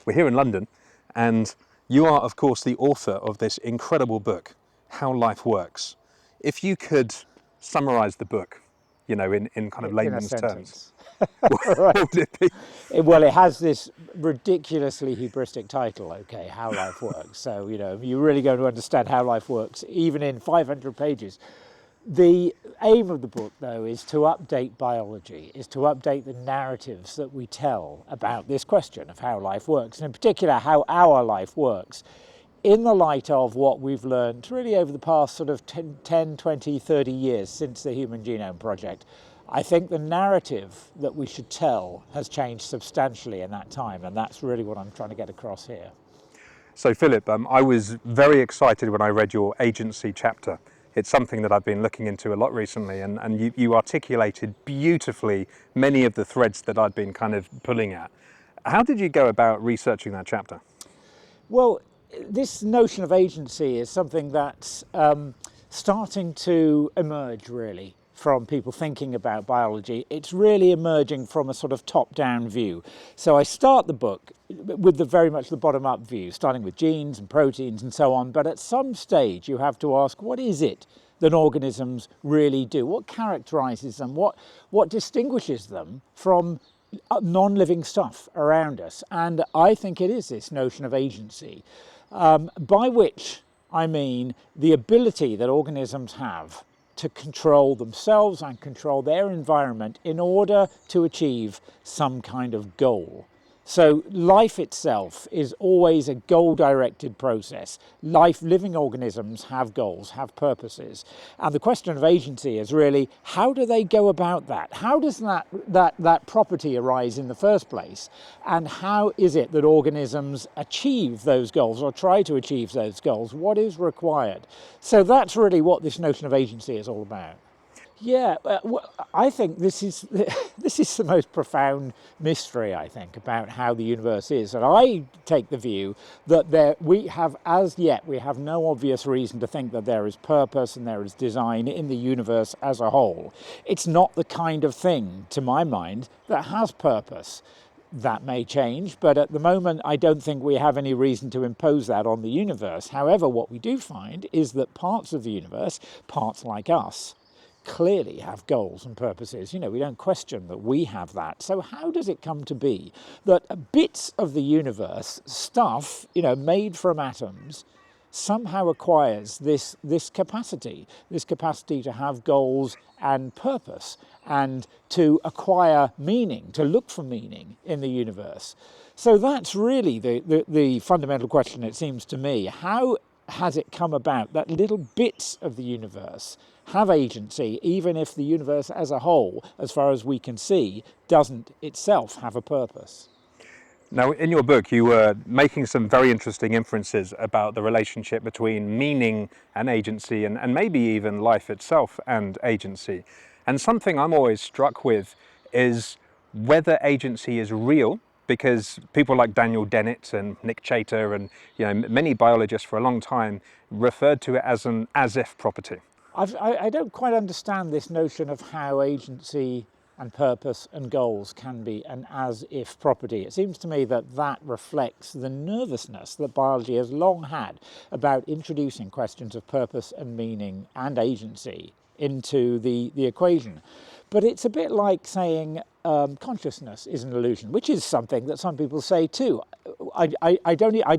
We're here in London, and you are, of course, the author of this incredible book, How Life Works. If you could summarize the book, in kind of In a layman's terms, sentence. what would it be? Well, it has this ridiculously hubristic title, okay, How Life Works. So, you're really going to understand how life works, even in 500 pages. The aim of the book, though, is to update biology, is to update the narratives that we tell about this question of how life works, and in particular, how our life works, in the light of what we've learned really over the past sort of 10, 20, 30 years since the Human Genome Project. I think the narrative that we should tell has changed substantially in that time, and that's really what I'm trying to get across here. So, Philip, I was very excited when I read your agency chapter. It's something that I've been looking into a lot recently, and you articulated beautifully many of the threads that I'd been kind of pulling at. How did you go about researching that chapter? Well, this notion of agency is something that's starting to emerge, really, from people thinking about biology. It's really emerging from a sort of top-down view. So I start the book with very much the bottom-up view, starting with genes and proteins and so on. But at some stage, you have to ask, what is it that organisms really do? What characterizes them? What distinguishes them from non-living stuff around us? And I think it is this notion of agency, by which I mean the ability that organisms have to control themselves and control their environment in order to achieve some kind of goal. So life itself is always a goal-directed process. Living organisms have goals, have purposes. And the question of agency is really, how do they go about that? How does that property arise in the first place? And how is it that organisms achieve those goals or try to achieve those goals? What is required? So that's really what this notion of agency is all about. Yeah, I think this is the most profound mystery, I think, about how the universe is. And I take the view that we have no obvious reason to think that there is purpose and there is design in the universe as a whole. It's not the kind of thing, to my mind, that has purpose. That may change, but at the moment I don't think we have any reason to impose that on the universe. However, what we do find is that parts of the universe, parts like us, clearly have goals and purposes. We don't question that we have that. So how does it come to be that bits of the universe, stuff, made from atoms, somehow acquires this capacity to have goals and purpose and to acquire meaning, to look for meaning in the universe? So that's really the fundamental question, it seems to me. How has it come about that little bits of the universe have agency, even if the universe as a whole, as far as we can see, doesn't itself have a purpose? Now, in your book, you were making some very interesting inferences about the relationship between meaning and agency, and maybe even life itself and agency. And something I'm always struck with is whether agency is real, because people like Daniel Dennett and Nick Chater and many biologists for a long time referred to it as an as-if property. I don't quite understand this notion of how agency and purpose and goals can be an as-if property. It seems to me that reflects the nervousness that biology has long had about introducing questions of purpose and meaning and agency into the equation. But it's a bit like saying consciousness is an illusion, which is something that some people say too. I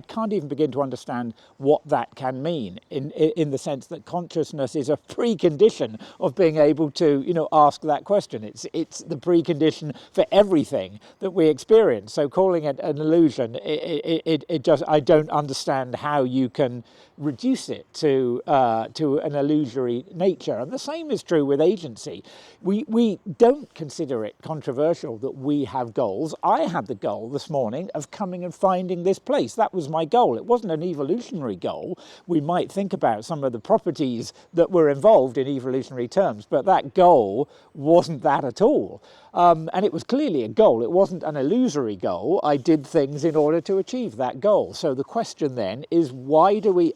can't even begin to understand what that can mean in the sense that consciousness is a precondition of being able to ask that question. It's the precondition for everything that we experience. So calling it an illusion, it just, I don't understand how you can reduce it to an illusory nature. And the same is true with agency. We don't consider it controversial that we have goals. I had the goal this morning of coming and finding this place. That was my goal. It wasn't an evolutionary goal. We might think about some of the properties that were involved in evolutionary terms, but that goal wasn't that at all. And it was clearly a goal. It wasn't an illusory goal. I did things in order to achieve that goal. So the question then is, why do we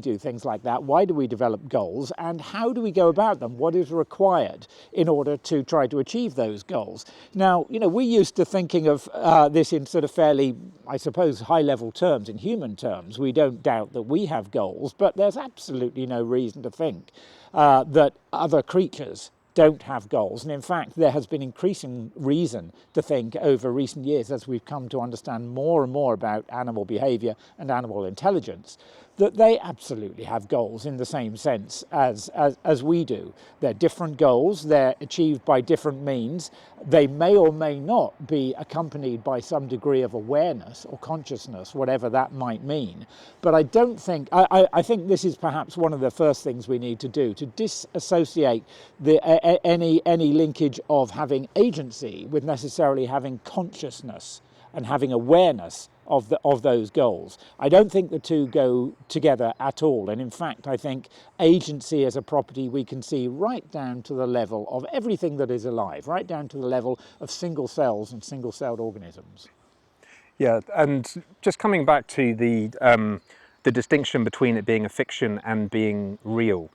do things like that? Why do we develop goals? And how do we go about them? What is required in order to try to achieve those goals? Now, we're used to thinking of this in sort of fairly I suppose, high-level terms, in human terms, we don't doubt that we have goals, but there's absolutely no reason to think that other creatures don't have goals. And in fact, there has been increasing reason to think over recent years, as we've come to understand more and more about animal behaviour and animal intelligence, that they absolutely have goals in the same sense as we do. They're different goals, they're achieved by different means, they may or may not be accompanied by some degree of awareness or consciousness, whatever that might mean. But I don't think, I think this is perhaps one of the first things we need to do, to disassociate any linkage of having agency with necessarily having consciousness and having awareness of those goals. I don't think the two go together at all. And in fact, I think agency as a property we can see right down to the level of everything that is alive, right down to the level of single cells and single-celled organisms. Yeah, and just coming back to the distinction between it being a fiction and being real.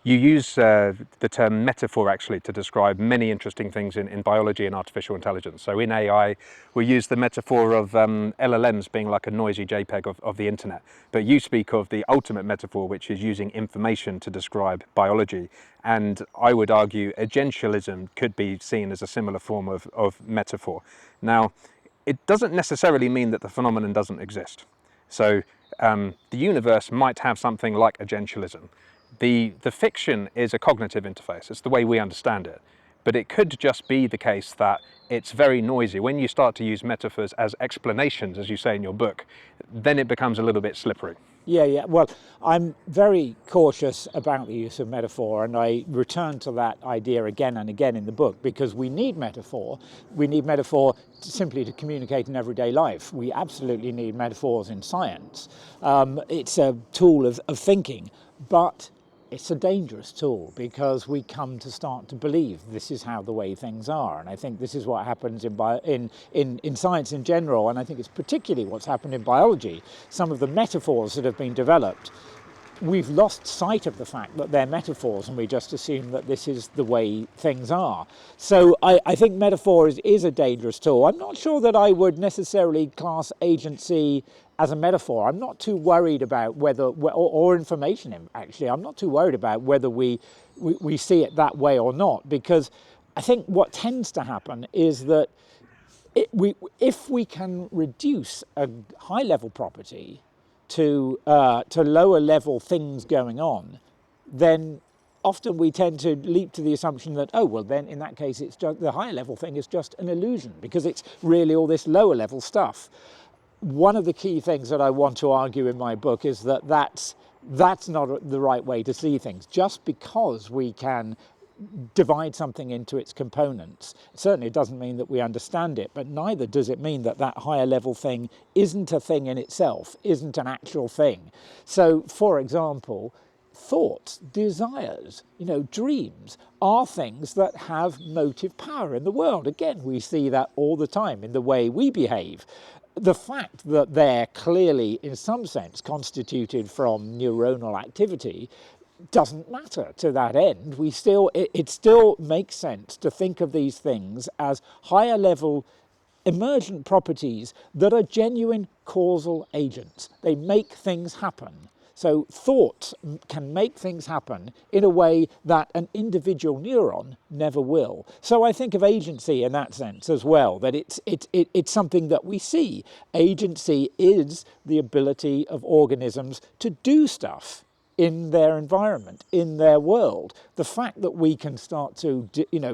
You use the term metaphor actually to describe many interesting things in biology and artificial intelligence. So in AI, we use the metaphor of LLMs being like a noisy JPEG of the internet. But you speak of the ultimate metaphor, which is using information to describe biology. And I would argue agentialism could be seen as a similar form of metaphor. Now, it doesn't necessarily mean that the phenomenon doesn't exist. So the universe might have something like agentialism. The fiction is a cognitive interface. It's the way we understand it. But it could just be the case that it's very noisy. When you start to use metaphors as explanations, as you say in your book, then it becomes a little bit slippery. Yeah. Well, I'm very cautious about the use of metaphor, and I return to that idea again and again in the book, because we need metaphor. We need metaphor simply to communicate in everyday life. We absolutely need metaphors in science. It's a tool of thinking, but it's a dangerous tool, because we come to start to believe this is how the way things are. And I think this is what happens in science in general, and I think it's particularly what's happened in biology. Some of the metaphors that have been developed, we've lost sight of the fact that they're metaphors, and we just assume that this is the way things are. So I think metaphor is a dangerous tool. I'm not sure that I would necessarily class agency as a metaphor. I'm not too worried about whether, or information actually, I'm not too worried about whether we see it that way or not, because I think what tends to happen is that if we can reduce a high-level property to lower-level things going on, then often we tend to leap to the assumption that, oh, well, then in that case, it's just the higher-level thing is just an illusion, because it's really all this lower-level stuff. One of the key things that I want to argue in my book is that that's not the right way to see things. Just because we can divide something into its components, certainly it doesn't mean that we understand it, but neither does it mean that that higher level thing isn't a thing in itself, isn't an actual thing. So, for example, thoughts, desires, dreams are things that have motive power in the world. Again, we see that all the time in the way we behave. The fact that they're clearly, in some sense, constituted from neuronal activity doesn't matter to that end. It still makes sense to think of these things as higher level emergent properties that are genuine causal agents. They make things happen. So thought can make things happen in a way that an individual neuron never will. So I think of agency in that sense as well, that it's something that we see. Agency is the ability of organisms to do stuff in their environment, in their world. The fact that we can start to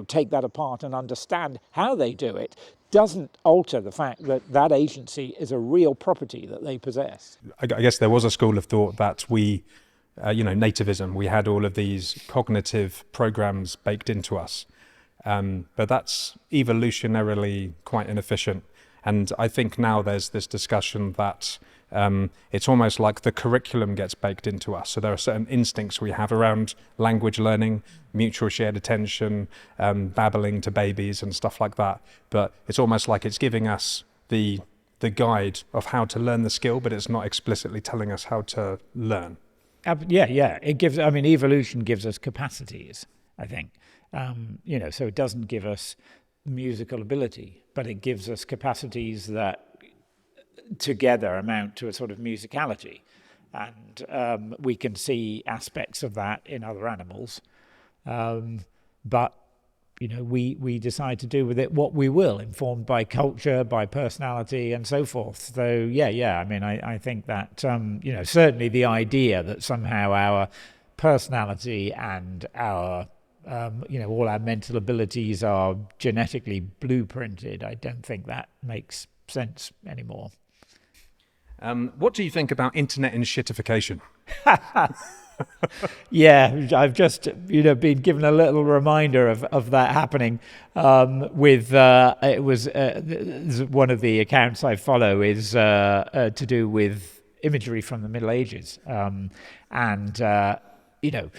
take that apart and understand how they do it doesn't alter the fact that that agency is a real property that they possess. I guess there was a school of thought that we, nativism, we had all of these cognitive programs baked into us. But that's evolutionarily quite inefficient. And I think now there's this discussion that it's almost like the curriculum gets baked into us. So there are certain instincts we have around language learning, mutual shared attention, babbling to babies and stuff like that. But it's almost like it's giving us the guide of how to learn the skill, but it's not explicitly telling us how to learn. Yeah. Evolution gives us capacities, I think. So it doesn't give us musical ability, but it gives us capacities that together amount to a sort of musicality. And we can see aspects of that in other animals. But we decide to do with it what we will, informed by culture, by personality, and so forth. So I mean, I think that certainly the idea that somehow our personality and our all our mental abilities are genetically blueprinted, I don't think that makes sense anymore. What do you think about internet shitification? Yeah, I've just been given a little reminder of that happening. With it was one of the accounts I follow is to do with imagery from the Middle Ages,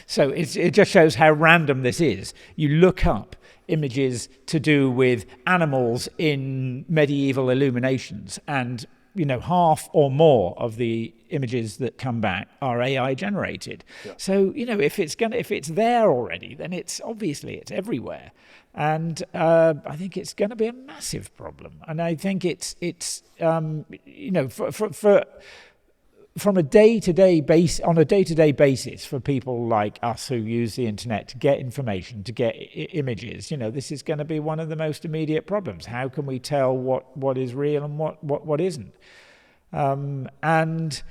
so it just shows how random this is. You look up images to do with animals in medieval illuminations, and half or more of the images that come back are AI generated. Yeah. So if it's there already, then it's everywhere, and I think it's going to be a massive problem. And I think it's from a day-to-day basis for people like us who use the internet to get information, to get images, this is going to be one of the most immediate problems. How can we tell what is real and what isn't? And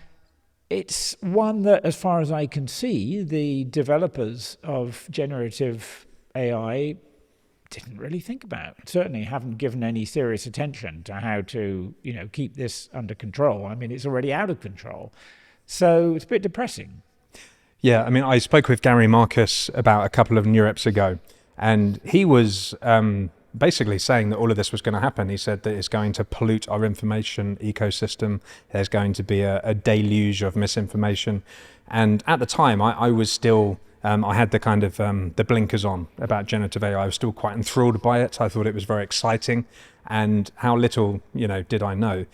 it's one that, as far as I can see, the developers of generative AI didn't really think about. Certainly haven't given any serious attention to how to, keep this under control. I mean, it's already out of control. So it's a bit depressing. Yeah, I mean, I spoke with Gary Marcus about a couple of NeurEps ago, and he was basically saying that all of this was going to happen. He said that it's going to pollute our information ecosystem. There's going to be a deluge of misinformation. And at the time, I was still... I had the kind of the blinkers on about generative AI. I was still quite enthralled by it. I thought it was very exciting, and how little, did I know.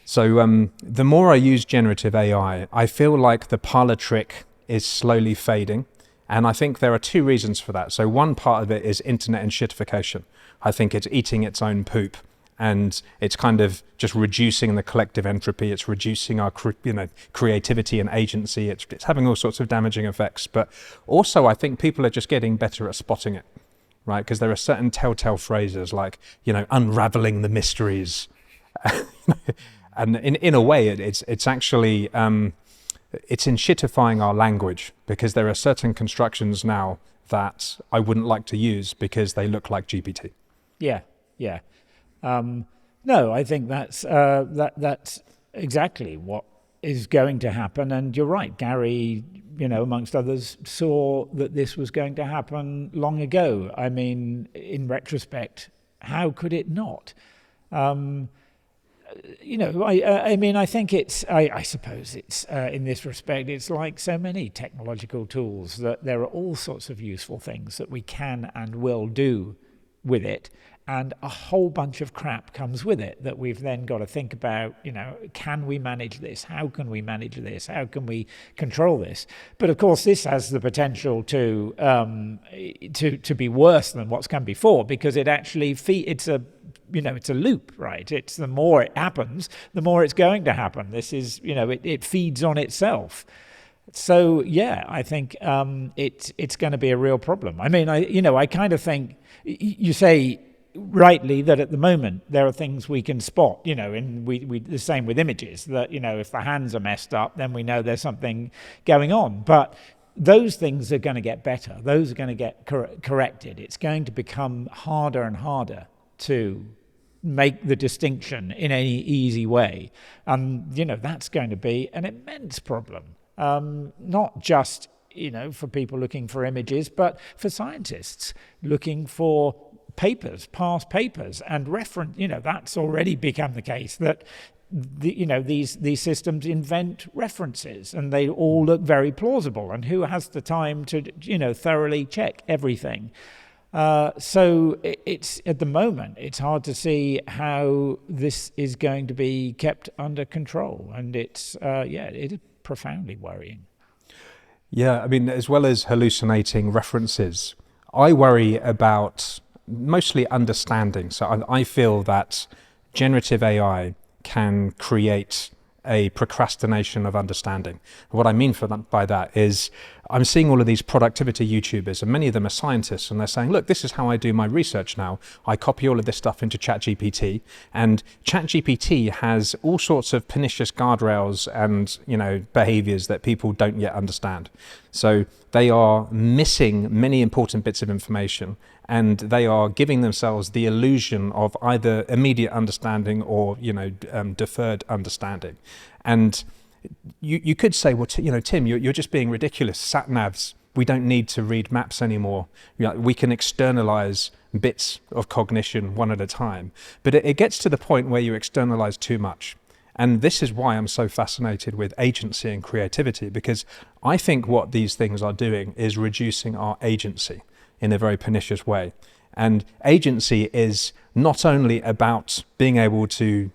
So the more I use generative AI, I feel like the parlor trick is slowly fading, and I think there are two reasons for that. So one part of it is internet shitification. I think it's eating its own poop, and it's kind of just reducing the collective entropy. It's reducing our creativity and agency. It's having all sorts of damaging effects. But also, I think people are just getting better at spotting it, right? Because there are certain telltale phrases like, unraveling the mysteries. And in a way, it's actually, it's shitifying our language, because there are certain constructions now that I wouldn't like to use because they look like GPT. Yeah. No, I think that's exactly what is going to happen. And you're right, Gary, amongst others, saw that this was going to happen long ago. I mean, in retrospect, how could it not? I think I suppose it's, in this respect, it's like so many technological tools, that there are all sorts of useful things that we can and will do with it. And a whole bunch of crap comes with it that we've then got to think about, can we manage this? How can we manage this? How can we control this? But of course, this has the potential to be worse than what's come before, because it actually it's a loop, right? It's the more it happens, the more it's going to happen. This is, it feeds on itself. So yeah, I think it's going to be a real problem. I mean, I kind of think you say rightly that at the moment there are things we can spot, and we the same with images, that if the hands are messed up, then we know there's something going on. But those things are going to get better. Those are going to get corrected. It's going to become harder and harder to make the distinction in any easy way, and that's going to be an immense problem. Not just for people looking for images, but for scientists looking for past papers and reference. That's already become the case, that these systems invent references, and they all look very plausible. And who has the time to thoroughly check everything? So it's, at the moment, it's hard to see how this is going to be kept under control, and it is profoundly worrying. Yeah, I mean, as well as hallucinating references, I worry about mostly understanding. So I feel that generative AI can create a procrastination of understanding. What I mean by that is I'm seeing all of these productivity YouTubers, and many of them are scientists, and they're saying, look, this is how I do my research now. I copy all of this stuff into ChatGPT, and ChatGPT has all sorts of pernicious guardrails and, behaviors that people don't yet understand. So they are missing many important bits of information, and they are giving themselves the illusion of either immediate understanding or, deferred understanding. And you could say, well, Tim, you're just being ridiculous. Sat-navs, we don't need to read maps anymore. We can externalize bits of cognition one at a time. But it gets to the point where you externalize too much. And this is why I'm so fascinated with agency and creativity, because I think what these things are doing is reducing our agency in a very pernicious way. And agency is not only about being able to,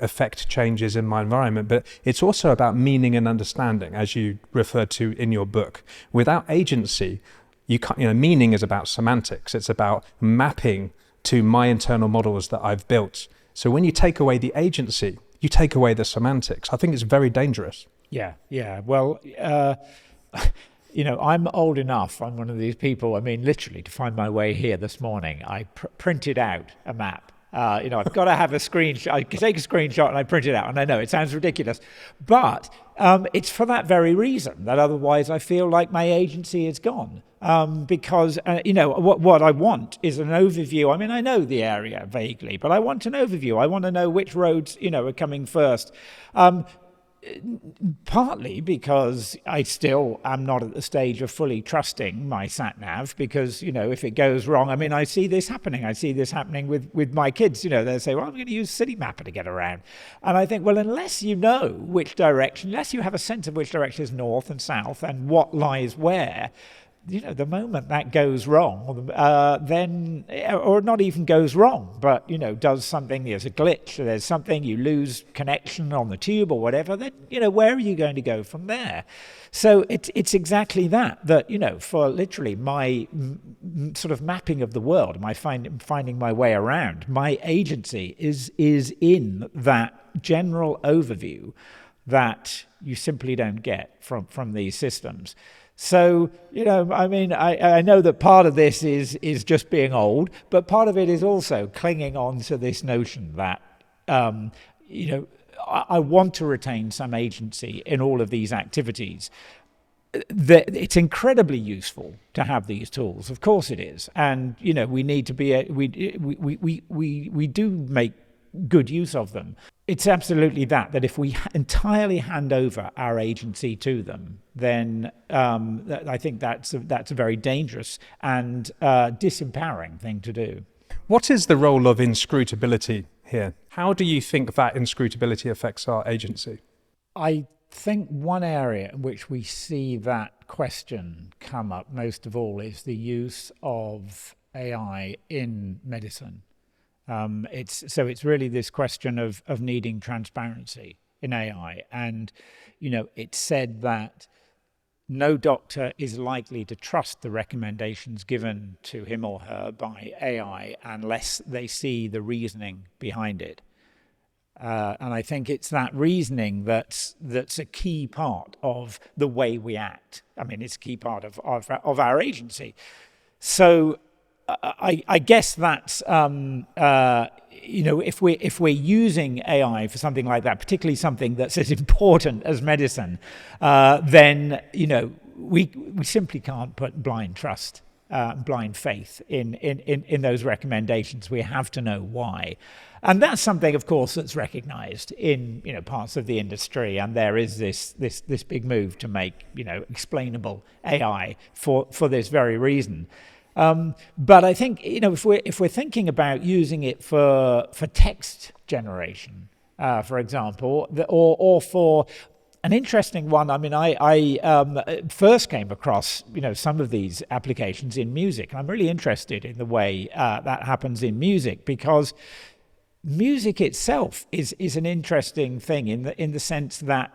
affect changes in my environment, but it's also about meaning and understanding, as you referred to in your book. Without agency, you can't, meaning is about semantics. It's about mapping to my internal models that I've built. So when you take away the agency, you take away the semantics. I think it's very dangerous. Yeah. Well, I'm old enough. I'm one of these people. I mean, literally, to find my way here this morning, I printed out a map. I've got to have a screenshot. I take a screenshot and I print it out. And I know it sounds ridiculous, but it's for that very reason, that otherwise I feel like my agency is gone. Because what I want is an overview. I mean, I know the area vaguely, but I want an overview. I want to know which roads, are coming first. Partly because I still am not at the stage of fully trusting my sat-nav, because, if it goes wrong, I mean, I see this happening. I see this happening with my kids. They say, well, I'm going to use Citymapper to get around. And I think, well, unless you know which direction, unless you have a sense of which direction is north and south and what lies where, the moment that goes wrong, then, or not even goes wrong, but, does something, there's a glitch, there's something, you lose connection on the tube or whatever, then, where are you going to go from there? So it's exactly that, for literally my sort of mapping of the world, my finding my way around, my agency is in that general overview that you simply don't get from these systems. So, I know that part of this is just being old, but part of it is also clinging on to this notion that, I want to retain some agency in all of these activities. It's incredibly useful to have these tools. Of course it is. And, we need to be, we do make good use of them. It's absolutely that if we entirely hand over our agency to them, then I think that's a very dangerous and disempowering thing to do. What is the role of inscrutability here? How do you think that inscrutability affects our agency? I think one area in which we see that question come up most of all is the use of AI in medicine. It's really this question of needing transparency in AI. And, it's said that no doctor is likely to trust the recommendations given to him or her by AI unless they see the reasoning behind it. And I think it's that reasoning that's a key part of the way we act. I mean, it's a key part of our agency. So I guess that's if we're using AI for something like that, particularly something that's as important as medicine, then we simply can't put blind trust, blind faith in those recommendations. We have to know why. And that's something, of course, that's recognized in parts of the industry, and there is this big move to make explainable AI for this very reason. But I think if we're thinking about using it for text generation, for example, or for an interesting one. I mean, I first came across some of these applications in music, and I'm really interested in the way that happens in music, because music itself is an interesting thing in the sense that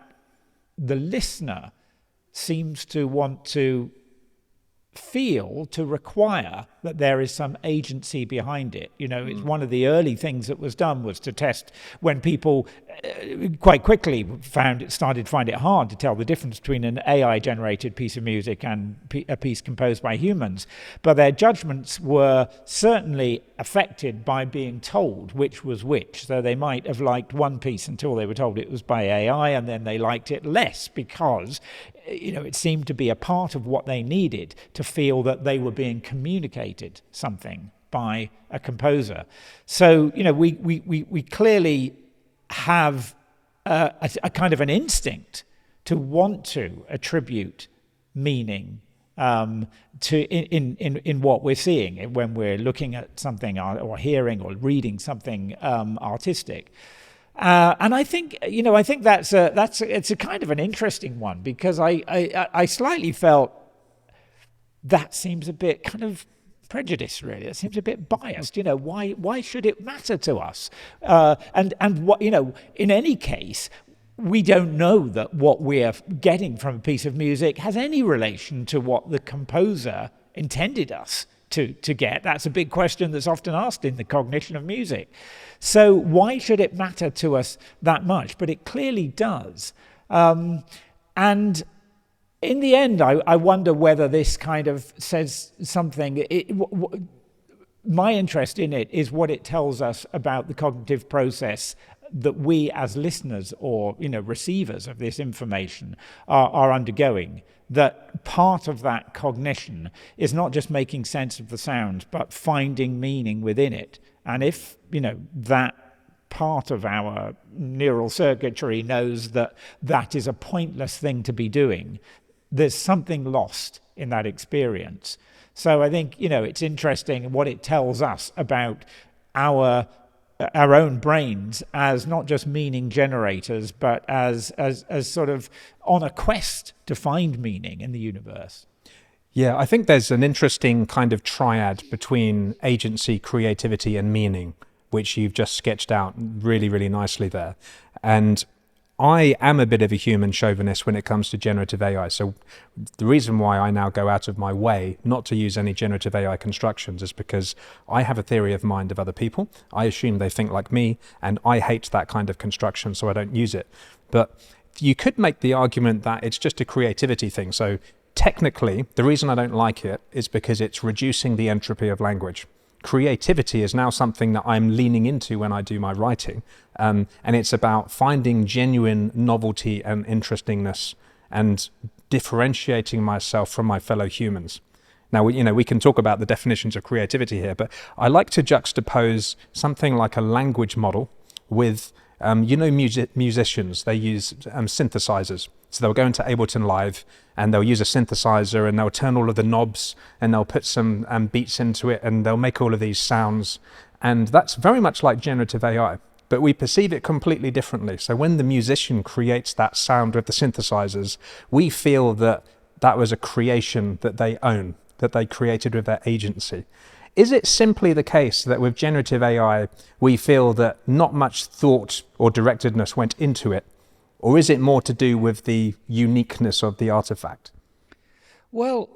the listener seems to want to require that there is some agency behind it. It's one of the early things that was done was to test when people quite quickly started to find it hard to tell the difference between an AI-generated piece of music and a piece composed by humans. But their judgments were certainly affected by being told which was which. So they might have liked one piece until they were told it was by AI, and then they liked it less because it seemed to be a part of what they needed to feel that they were being communicated something by a composer. So, we clearly have a kind of an instinct to want to attribute meaning in what we're seeing when we're looking at something or hearing or reading something artistic. And I think it's a kind of an interesting one, because I slightly felt that seems a bit kind of prejudiced, really. It seems a bit biased. Why should it matter to us? And what in any case, we don't know that what we're getting from a piece of music has any relation to what the composer intended us to get. That's a big question that's often asked in the cognition of music. So why should it matter to us that much? But it clearly does. And in the end, I wonder whether this kind of says something. My interest in it is what it tells us about the cognitive process that we as listeners or receivers of this information are undergoing. That part of that cognition is not just making sense of the sound, but finding meaning within it. And if that part of our neural circuitry knows that that is a pointless thing to be doing, there's something lost in that experience. So I think it's interesting what it tells us about our own brains as not just meaning generators, but as sort of on a quest to find meaning in the universe. Yeah, I think there's an interesting kind of triad between agency, creativity, and meaning, which you've just sketched out really, really nicely there. And I am a bit of a human chauvinist when it comes to generative AI. So the reason why I now go out of my way not to use any generative AI constructions is because I have a theory of mind of other people. I assume they think like me, and I hate that kind of construction, so I don't use it. But you could make the argument that it's just a creativity thing. So technically, the reason I don't like it is because it's reducing the entropy of language. Creativity is now something that I'm leaning into when I do my writing, and it's about finding genuine novelty and interestingness and differentiating myself from my fellow humans. Now, we can talk about the definitions of creativity here, but I like to juxtapose something like a language model with, musicians, they use synthesizers. So they'll go into Ableton Live and they'll use a synthesizer and they'll turn all of the knobs and they'll put some beats into it and they'll make all of these sounds. And that's very much like generative AI, but we perceive it completely differently. So when the musician creates that sound with the synthesizers, we feel that that was a creation that they own, that they created with their agency. Is it simply the case that with generative AI, we feel that not much thought or directedness went into it? Or is it more to do with the uniqueness of the artifact? Well,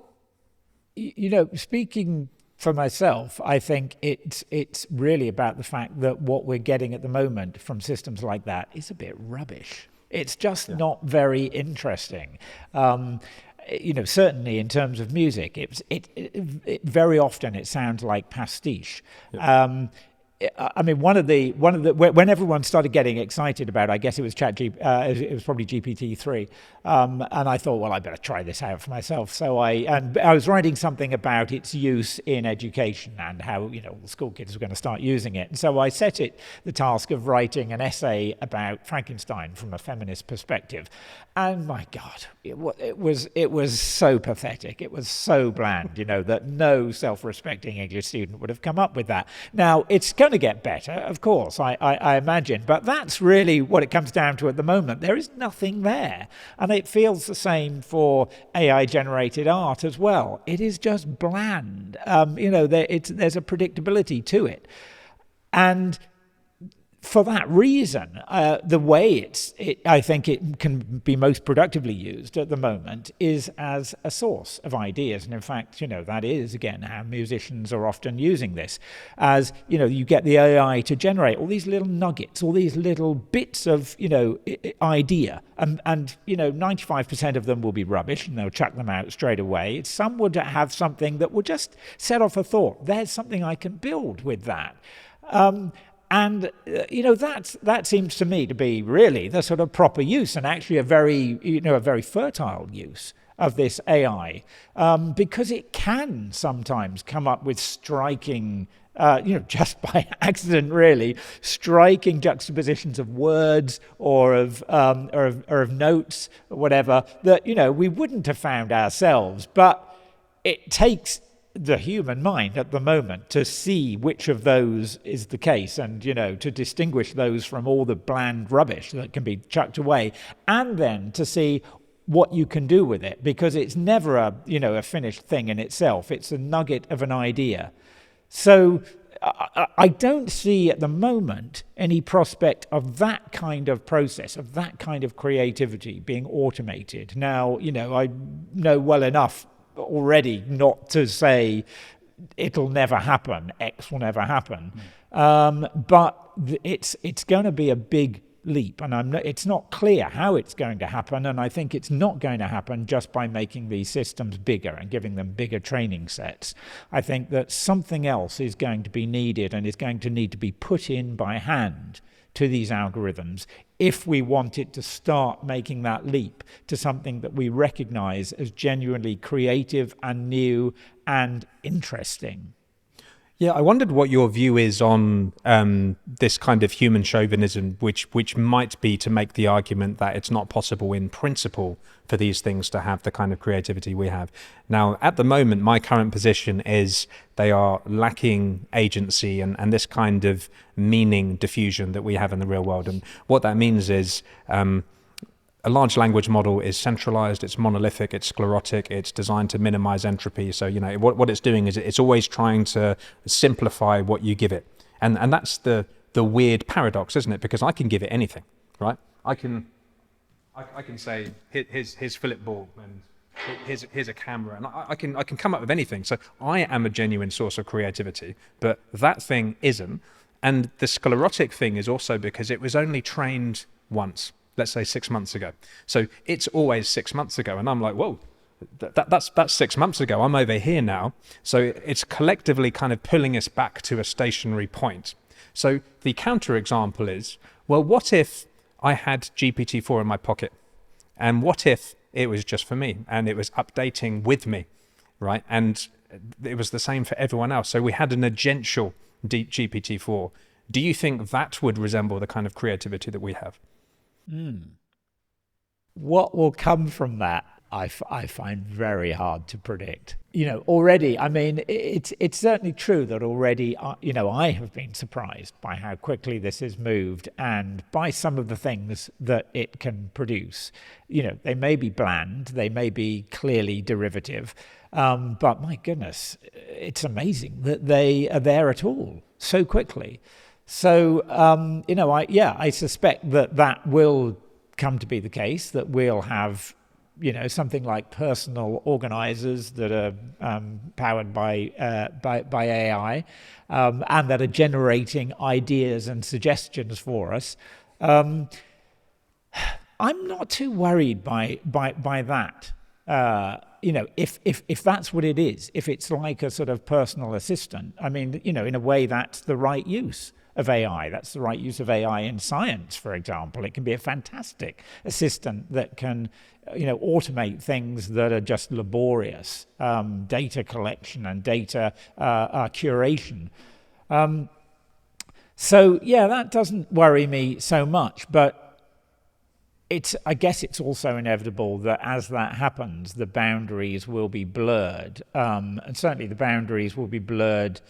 speaking for myself, I think it's really about the fact that what we're getting at the moment from systems like that is a bit rubbish. It's just not very interesting. Certainly in terms of music, it very often it sounds like pastiche. Yeah. When everyone started getting excited about, I guess it was it was probably GPT-3, and I thought, well, I better try this out for myself. So I was writing something about its use in education and how the school kids were going to start using it. And so I set it the task of writing an essay about Frankenstein from a feminist perspective, and my God, it was so pathetic. It was so bland, that no self-respecting English student would have come up with that. Now it's going to get better, of course, I imagine, but that's really what it comes down to at the moment. There is nothing there, and it feels the same for AI-generated art as well. It is just bland. There's a predictability to it, and for that reason, the way I think it can be most productively used at the moment is as a source of ideas. And in fact, that is, again, how musicians are often using this. As, you get the AI to generate all these little nuggets, all these little bits of, idea. And 95% of them will be rubbish and they'll chuck them out straight away. Some would have something that will just set off a thought. There's something I can build with that. And that seems to me to be really the sort of proper use, and actually a very fertile use of this AI, because it can sometimes come up with striking, just by accident really, striking juxtapositions of words or of notes or whatever that we wouldn't have found ourselves. But it takes the human mind at the moment to see which of those is the case, and to distinguish those from all the bland rubbish that can be chucked away, and then to see what you can do with it, because it's never a finished thing in itself. It's a nugget of an idea. So I don't see at the moment any prospect of that kind of process, of that kind of creativity being automated. Now, I know well enough already not to say it'll never happen, X will never happen, but it's going to be a big leap, and it's not clear how it's going to happen, and I think it's not going to happen just by making these systems bigger and giving them bigger training sets. I think that something else is going to be needed, and is going to need to be put in by hand to these algorithms if we want it to start making that leap to something that we recognize as genuinely creative and new and interesting. Yeah, I wondered what your view is on this kind of human chauvinism, which might be to make the argument that it's not possible in principle for these things to have the kind of creativity we have. Now, at the moment, my current position is they are lacking agency and this kind of meaning diffusion that we have in the real world. And what that means is a large language model is centralized, it's monolithic, it's sclerotic, it's designed to minimize entropy. So, what it's doing is it's always trying to simplify what you give it. And that's the weird paradox, isn't it? Because I can give it anything, right? I can say, here's Philip Ball, and here's a camera, and I can come up with anything. So I am a genuine source of creativity, but that thing isn't. And the sclerotic thing is also because it was only trained once. Let's say 6 months ago. So it's always 6 months ago. And I'm like, whoa, that's 6 months ago. I'm over here now. So it's collectively kind of pulling us back to a stationary point. So the counterexample is, well, what if I had GPT-4 in my pocket? And what if it was just for me and it was updating with me, right? And it was the same for everyone else. So we had an agential GPT-4. Do you think that would resemble the kind of creativity that we have? What will come from that, I find very hard to predict. Already, I mean, it's certainly true that already, I have been surprised by how quickly this has moved and by some of the things that it can produce. They may be bland, they may be clearly derivative, but my goodness, it's amazing that they are there at all so quickly. So, I suspect that will come to be the case, that we'll have, something like personal organizers that are powered by AI, and that are generating ideas and suggestions for us. I'm not too worried by that. If that's what it is, if it's like a sort of personal assistant, I mean, in a way that's the right use of AI. That's the right use of AI in science, for example. It can be a fantastic assistant that can, automate things that are just laborious, data collection and data curation. That doesn't worry me so much, but I guess it's also inevitable that as that happens, the boundaries will be blurred, and certainly the boundaries will be blurred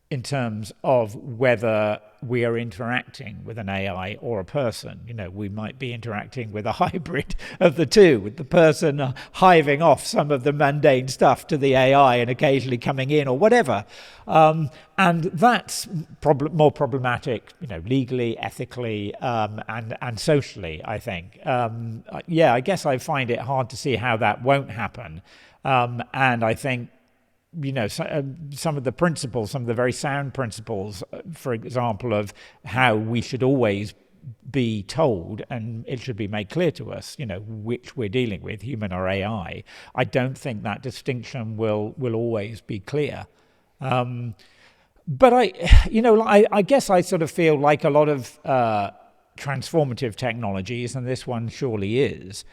in terms of whether we are interacting with an AI or a person. We might be interacting with a hybrid of the two, with the person hiving off some of the mundane stuff to the AI and occasionally coming in or whatever. And that's more problematic, legally, ethically, and socially, I think. I guess I find it hard to see how that won't happen. And I think some of the principles, some of the very sound principles, for example, of how we should always be told, and it should be made clear to us, which we're dealing with, human or AI. I don't think that distinction will always be clear. But I guess I sort of feel like a lot of transformative technologies, and this one surely is,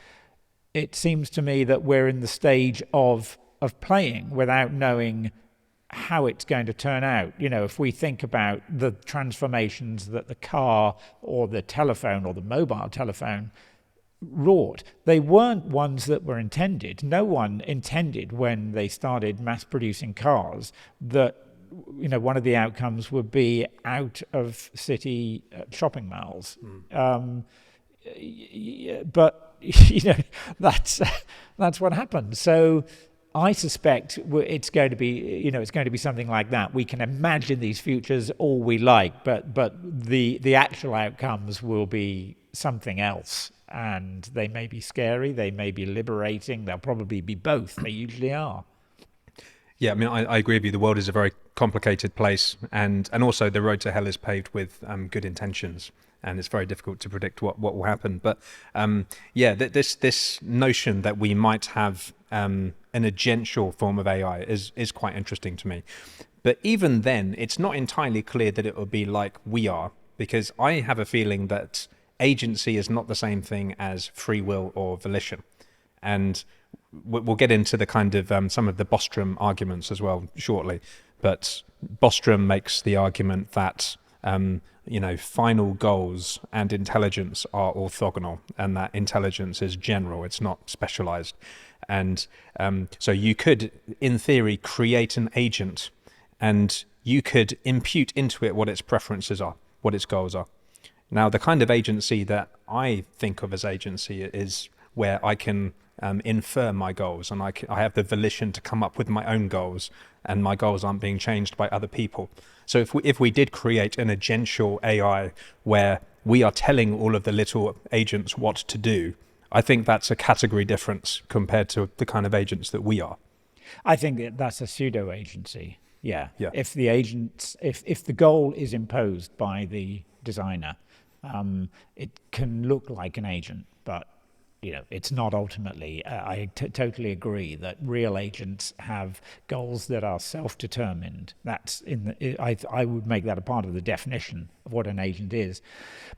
it seems to me that we're in the stage of playing without knowing how it's going to turn out. If we think about the transformations that the car or the telephone or the mobile telephone wrought, they weren't ones that were intended. No one intended when they started mass producing cars that one of the outcomes would be out of city shopping malls. But that's what happened. So I suspect it's going to be something like that. We can imagine these futures all we like, but the actual outcomes will be something else, and they may be scary, they may be liberating, they'll probably be both. They usually are. Yeah, I mean, I agree with you. The world is a very complicated place, and also the road to hell is paved with good intentions, and it's very difficult to predict what will happen. But this notion that we might have an agential form of AI is quite interesting to me. But even then, it's not entirely clear that it will be like we are, because I have a feeling that agency is not the same thing as free will or volition. And we'll get into the kind of some of the Bostrom arguments as well shortly. But Bostrom makes the argument that final goals and intelligence are orthogonal, and that intelligence is general, it's not specialized. And so you could, in theory, create an agent, and you could impute into it what its preferences are, what its goals are. Now, the kind of agency that I think of as agency is where I can infer my goals, and I have the volition to come up with my own goals, and my goals aren't being changed by other people. So if we did create an agential AI where we are telling all of the little agents what to do, I think that's a category difference compared to the kind of agents that we are. I think that's a pseudo agency. Yeah. If the goal is imposed by the designer, it can look like an agent, but it's not ultimately. I totally agree that real agents have goals that are self-determined. That's I would make that a part of the definition of what an agent is.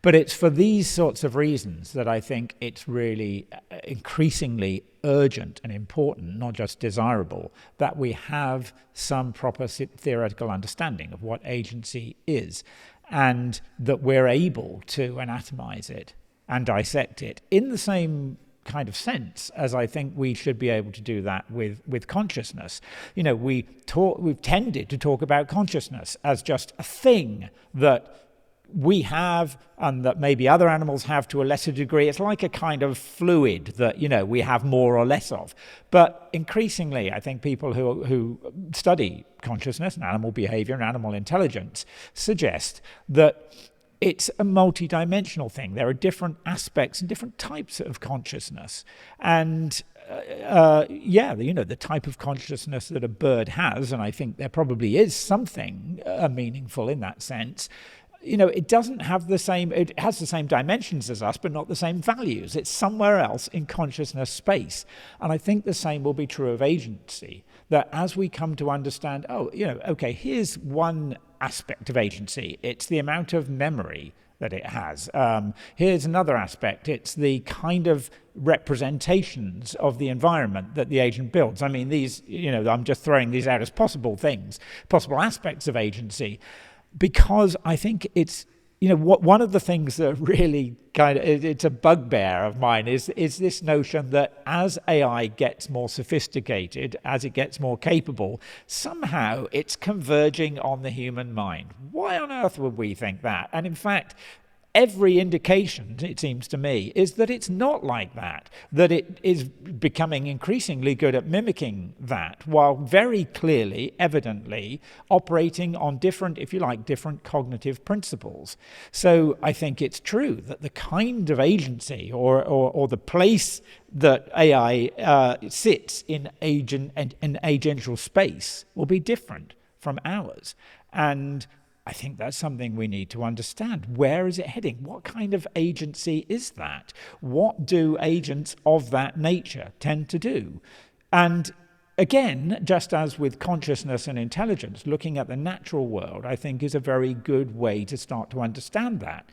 But it's for these sorts of reasons that I think it's really increasingly urgent and important, not just desirable, that we have some proper theoretical understanding of what agency is, and that we're able to anatomize it and dissect it in the same kind of sense as I think we should be able to do that with consciousness. We've tended to talk about consciousness as just a thing that we have and that maybe other animals have to a lesser degree. It's like a kind of fluid that we have more or less of. But increasingly, I think people who study consciousness and animal behavior and animal intelligence suggest that it's a multi-dimensional thing. There are different aspects and different types of consciousness. And the type of consciousness that a bird has, and I think there probably is something meaningful in that sense, it doesn't have it has the same dimensions as us, but not the same values. It's somewhere else in consciousness space. And I think the same will be true of agency, that as we come to understand, here's one aspect of agency. It's the amount of memory that it has. Here's another aspect. It's the kind of representations of the environment that the agent builds. I mean, these, I'm just throwing these out as possible things, possible aspects of agency, because I think it's, one of the things that really it's a bugbear of mine is this notion that as AI gets more sophisticated, as it gets more capable, somehow it's converging on the human mind. Why on earth would we think that? And in fact, every indication, it seems to me, is that it's not like that it is becoming increasingly good at mimicking that, while very clearly, evidently, operating on different, if you like, different cognitive principles. So I think it's true that the kind of agency or the place that AI sits in agential space will be different from ours. And I think that's something we need to understand. Where is it heading? What kind of agency is that? What do agents of that nature tend to do? And again, just as with consciousness and intelligence, looking at the natural world, I think, is a very good way to start to understand that.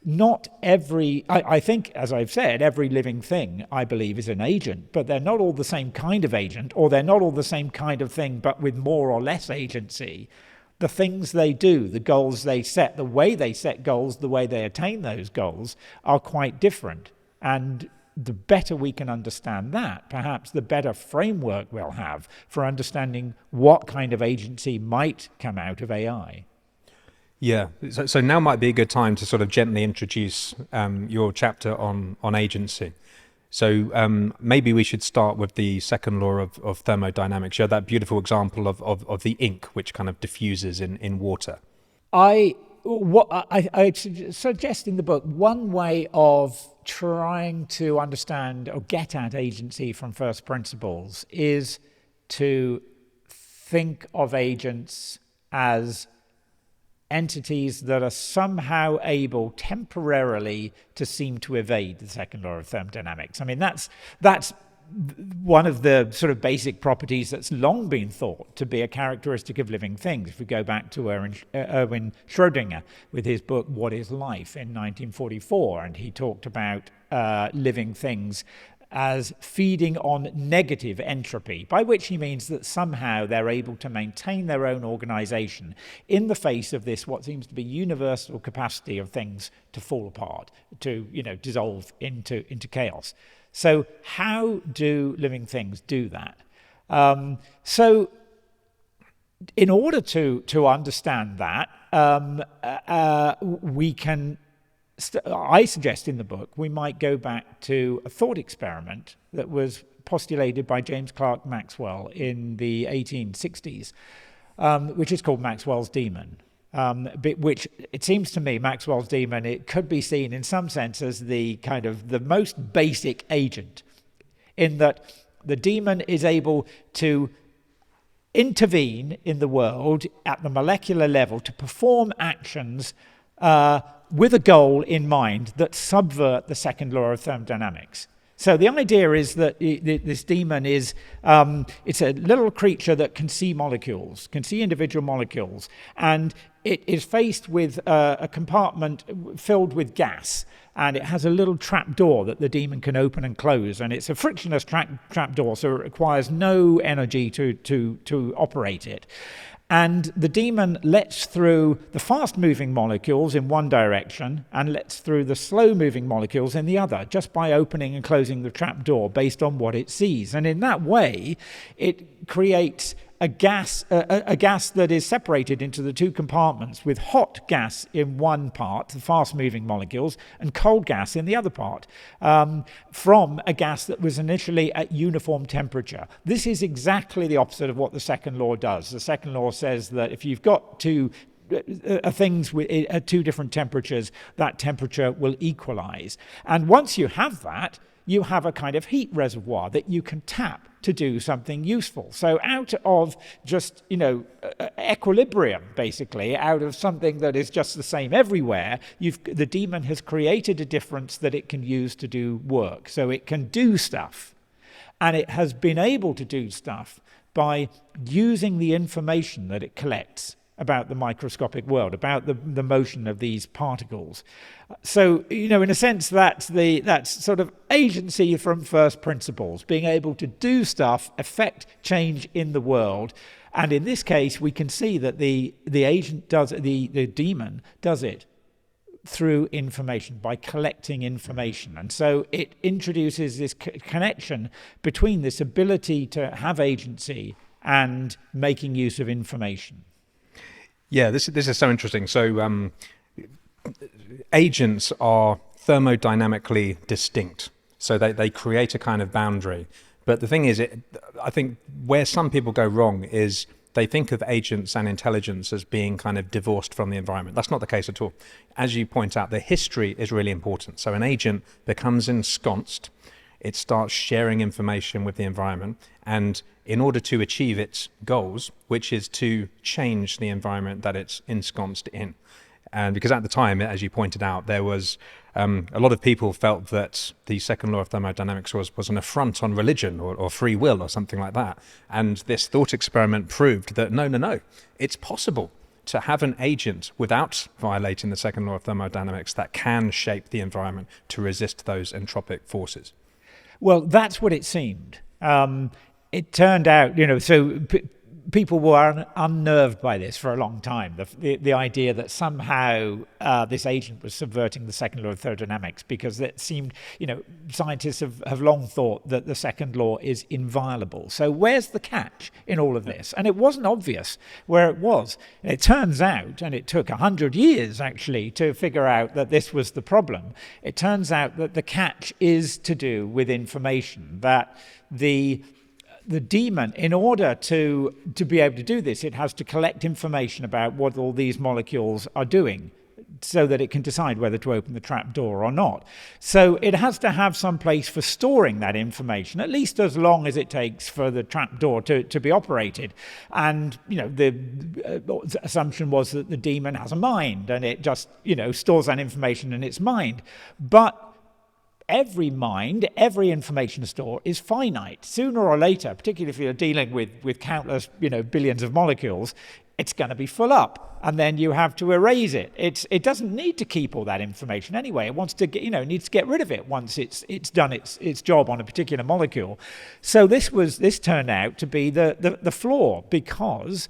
Not every, I think, as I've said, every living thing, I believe, is an agent, but they're not all the same kind of agent, or they're not all the same kind of thing, but with more or less agency. The things they do, the goals they set, the way they set goals, the way they attain those goals are quite different. And the better we can understand that, perhaps the better framework we'll have for understanding what kind of agency might come out of AI. Yeah, so now might be a good time to sort of gently introduce your chapter on agency. So maybe we should start with the second law of thermodynamics. You had that beautiful example of the ink, which kind of diffuses in water. I suggest in the book one way of trying to understand or get at agency from first principles is to think of agents as entities that are somehow able temporarily to seem to evade the second law of thermodynamics. I mean, that's one of the sort of basic properties that's long been thought to be a characteristic of living things. If we go back to Erwin Schrödinger with his book, What is Life, in 1944, and he talked about living things as feeding on negative entropy, by which he means that somehow they're able to maintain their own organization in the face of this, what seems to be universal capacity of things to fall apart, to dissolve into chaos. So how do living things do that? So in order to understand that, we can I suggest in the book we might go back to a thought experiment that was postulated by James Clerk Maxwell in the 1860s, which is called Maxwell's demon. Which it seems to me, Maxwell's demon, it could be seen in some sense as the kind of the most basic agent, in that the demon is able to intervene in the world at the molecular level to perform actions with a goal in mind that subvert the second law of thermodynamics. So the idea is that this demon is, it's a little creature that can see molecules, can see individual molecules, and it is faced with a compartment filled with gas, and it has a little trap door that the demon can open and close, and it's a frictionless trap door, so it requires no energy to operate it. And the demon lets through the fast-moving molecules in one direction and lets through the slow-moving molecules in the other, just by opening and closing the trap door based on what it sees. And in that way, it creates a gas that is separated into the two compartments, with hot gas in one part, the fast-moving molecules, and cold gas in the other part, from a gas that was initially at uniform temperature. This is exactly the opposite of what the second law does. The second law says that if you've got two things at two different temperatures, that temperature will equalize. And once you have that, you have a kind of heat reservoir that you can tap to do something useful. So out of just, equilibrium, basically, out of something that is just the same everywhere, the demon has created a difference that it can use to do work. So it can do stuff. And it has been able to do stuff by using the information that it collects about the microscopic world, about the motion of these particles. So, in a sense, that's sort of agency from first principles, being able to do stuff, affect change in the world. And in this case, we can see that the agent does, the demon does it through information, by collecting information. And so it introduces this connection between this ability to have agency and making use of information. Yeah, this is so interesting. So agents are thermodynamically distinct. So they create a kind of boundary. But the thing is, I think where some people go wrong is they think of agents and intelligence as being kind of divorced from the environment. That's not the case at all. As you point out, the history is really important. So an agent becomes ensconced, it starts sharing information with the environment, and in order to achieve its goals, which is to change the environment that it's ensconced in. And because at the time, as you pointed out, there was a lot of people felt that the second law of thermodynamics was an affront on religion or free will or something like that. And this thought experiment proved that no, it's possible to have an agent without violating the second law of thermodynamics that can shape the environment to resist those entropic forces. Well, that's what it seemed. It turned out, people were unnerved by this for a long time. The idea that somehow this agent was subverting the second law of thermodynamics, because it seemed, scientists have long thought that the second law is inviolable. So where's the catch in all of this? And it wasn't obvious where it was. It turns out, and it took 100 years actually to figure out that this was the problem, it turns out that the catch is to do with information, that the demon, in order to be able to do this, it has to collect information about what all these molecules are doing so that it can decide whether to open the trap door or not. So it has to have some place for storing that information, at least as long as it takes for the trap door to be operated. And, the assumption was that the demon has a mind and it just, stores that information in its mind. But every mind, every information store is finite. Sooner or later, particularly if you're dealing with countless, billions of molecules, it's going to be full up, and then you have to erase it. It doesn't need to keep all that information anyway. It wants to get, needs to get rid of it once it's done its job on a particular molecule. So this turned out to be the flaw, because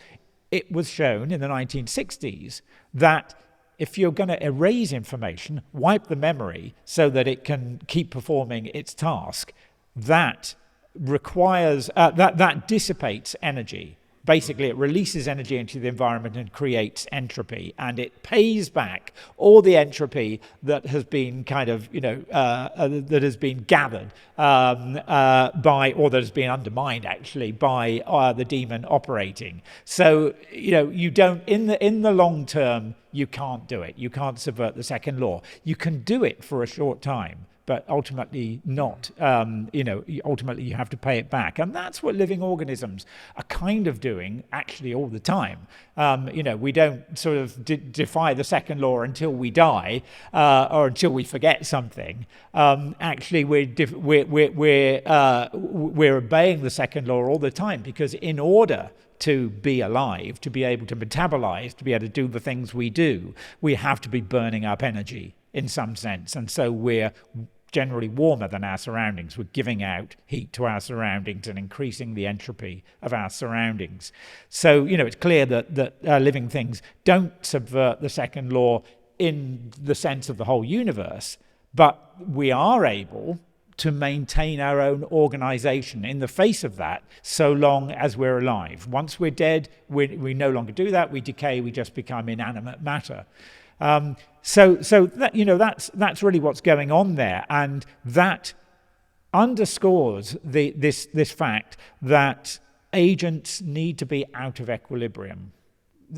it was shown in the 1960s that if you're going to erase information, wipe the memory so that it can keep performing its task, that requires that dissipates energy. Basically, it releases energy into the environment and creates entropy, and it pays back all the entropy that has been that has been gathered by, or that has been undermined actually by the demon operating. So you don't, in the long term, you can't do it. You can't subvert the second law. You can do it for a short time, but ultimately not. Ultimately you have to pay it back. And that's what living organisms are kind of doing actually all the time. We don't sort of defy the second law until we die or until we forget something. Actually, we're obeying the second law all the time, because in order to be alive, to be able to metabolize, to be able to do the things we do, we have to be burning up energy in some sense. And so we're generally warmer than our surroundings. We're giving out heat to our surroundings and increasing the entropy of our surroundings. So, it's clear that living things don't subvert the second law in the sense of the whole universe, but we are able to maintain our own organization in the face of that, so long as we're alive. Once we're dead, we no longer do that. We decay. We just become inanimate matter. So that, that's really what's going on there, and that underscores this fact that agents need to be out of equilibrium,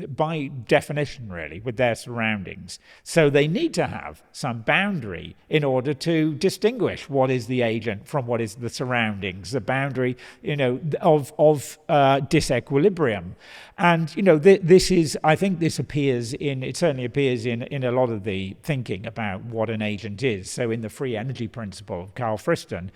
by definition, really, with their surroundings. So they need to have some boundary in order to distinguish what is the agent from what is the surroundings, the boundary, of disequilibrium. And, this is, I think this certainly appears in a lot of the thinking about what an agent is. So in the free energy principle of Carl Friston,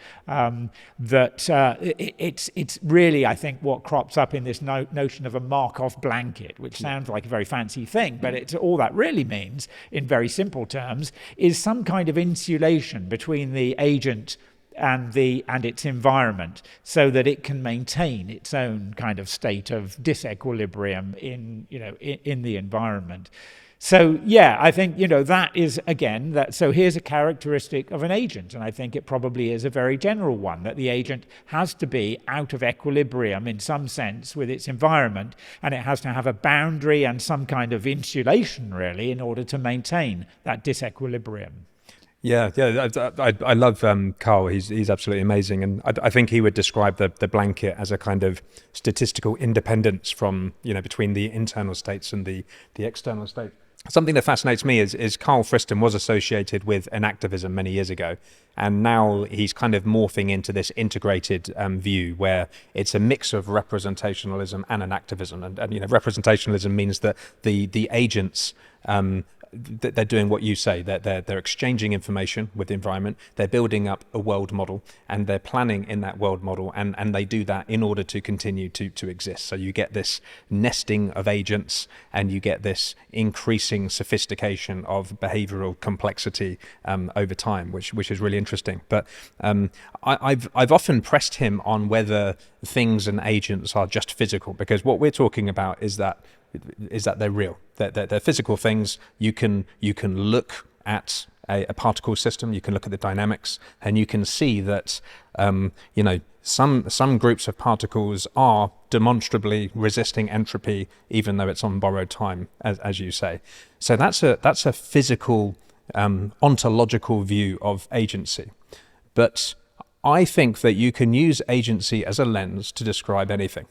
it's really, I think, what crops up in this notion of a Markov blanket, which sounds like a very fancy thing, but all that really means, in very simple terms, is some kind of insulation between the agent and its environment, so that it can maintain its own kind of state of disequilibrium in the environment. So yeah, I think, that is, again, so here's a characteristic of an agent, and I think it probably is a very general one, that the agent has to be out of equilibrium in some sense with its environment, and it has to have a boundary and some kind of insulation, really, in order to maintain that disequilibrium. Yeah, I love Carl. He's absolutely amazing, and I think he would describe the blanket as a kind of statistical independence from between the internal states and the external state. Something that fascinates me is Carl Friston was associated with enactivism many years ago, and now he's kind of morphing into this integrated view where it's a mix of representationalism and enactivism. And representationalism means that the agents they're doing what you say. They're exchanging information with the environment. They're building up a world model, and they're planning in that world model, and they do that in order to continue to exist. So you get this nesting of agents, and you get this increasing sophistication of behavioral complexity over time, which is really interesting. But I've often pressed him on whether things and agents are just physical, because what we're talking about is that they're real. They're physical things. You can look at a particle system. You can look at the dynamics, and you can see that some groups of particles are demonstrably resisting entropy, even though it's on borrowed time, as you say. So that's a physical, ontological view of agency. But I think that you can use agency as a lens to describe anything.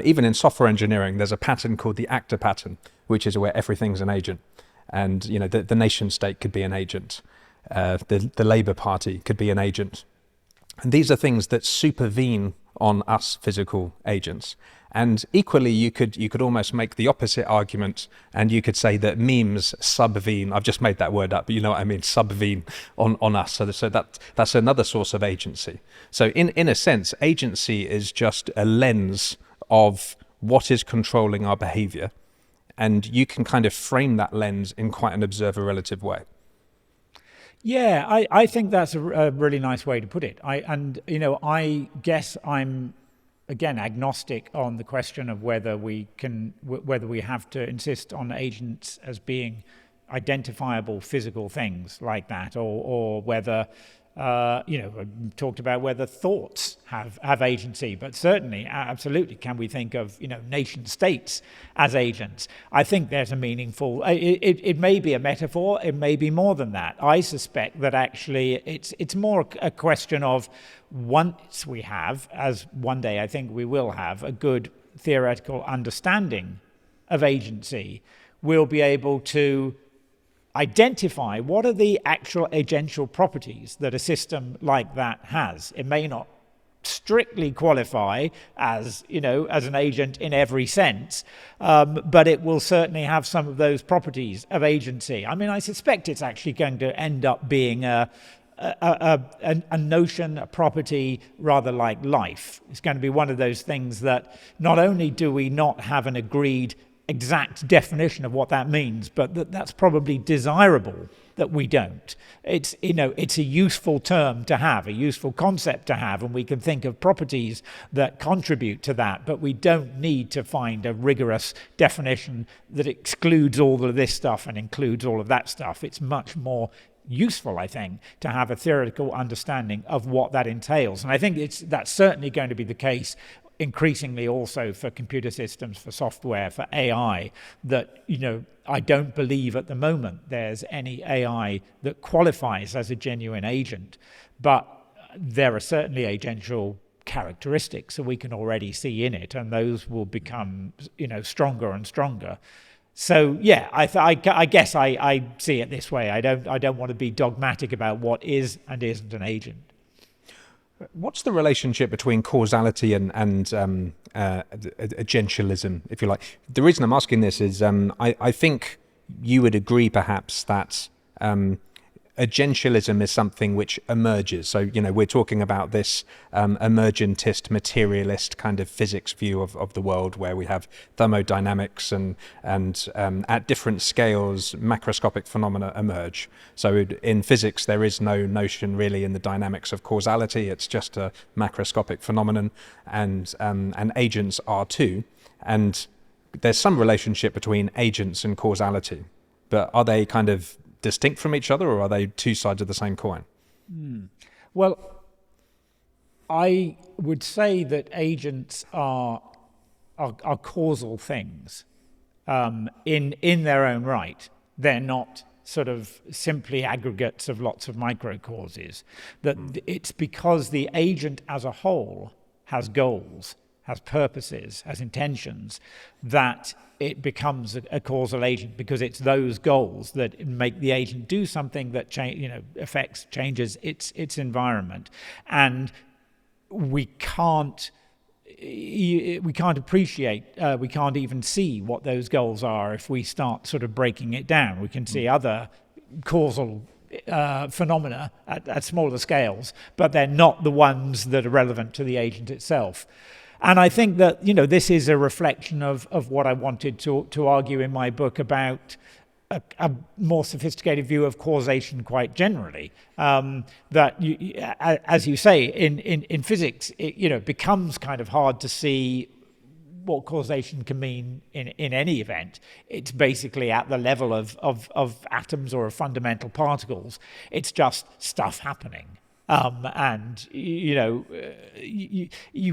Even in software engineering, there's a pattern called the actor pattern, which is where everything's an agent. And the nation state could be an agent. The Labour Party could be an agent. And these are things that supervene on us physical agents. And equally, you could almost make the opposite argument, and you could say that memes subvene. I've just made that word up, but you know what I mean, subvene on us. So that's another source of agency. So in a sense, agency is just a lens of what is controlling our behavior, and you can kind of frame that lens in quite an observer relative way. Yeah, I think that's a really nice way to put it. I guess I'm again agnostic on the question of whether we have to insist on agents as being identifiable physical things like that, or whether talked about whether thoughts have agency, but certainly, absolutely, can we think of nation states as agents? I think there's a meaningful. It may be a metaphor. It may be more than that. I suspect that actually it's more a question of, once we have, as one day I think we will have, a good theoretical understanding of agency, we'll be able to identify what are the actual agential properties that a system like that has. It may not strictly qualify as an agent in every sense, but it will certainly have some of those properties of agency. I mean, I suspect it's actually going to end up being a notion, a property, rather like life. It's going to be one of those things that not only do we not have an agreed exact definition of what that means, but that's probably desirable that we don't. It's a useful term to have, a useful concept to have, and we can think of properties that contribute to that, but we don't need to find a rigorous definition that excludes all of this stuff and includes all of that stuff. It's much more useful, I think, to have a theoretical understanding of what that entails. And I think that's certainly going to be the case increasingly also for computer systems, for software, for AI, that I don't believe at the moment there's any AI that qualifies as a genuine agent, but there are certainly agential characteristics that we can already see in it, and those will become stronger and stronger. So yeah, I guess I see it this way. I don't want to be dogmatic about what is and isn't an agent. What's the relationship between causality and agentialism, if you like? The reason I'm asking this is I think you would agree perhaps that agentialism is something which emerges. So, we're talking about this emergentist, materialist kind of physics view of the world, where we have thermodynamics and at different scales, macroscopic phenomena emerge. So in physics, there is no notion really in the dynamics of causality. It's just a macroscopic phenomenon, and agents are too. And there's some relationship between agents and causality. but are they kind of distinct from each other, or are they two sides of the same coin? Well, I would say that agents are causal things in their own right. They're not sort of simply aggregates of lots of micro causes. That it's because the agent as a whole has goals, has purposes, has intentions, that it becomes a causal agent, because it's those goals that make the agent do something that changes its environment. And we can't appreciate, we can't even see what those goals are if we start sort of breaking it down. We can see other causal phenomena at smaller scales, but they're not the ones that are relevant to the agent itself. And I think that, this is a reflection of what I wanted to argue in my book about a more sophisticated view of causation quite generally. That, as you say, in physics, it becomes kind of hard to see what causation can mean in any event. It's basically at the level of atoms or of fundamental particles. It's just stuff happening. And you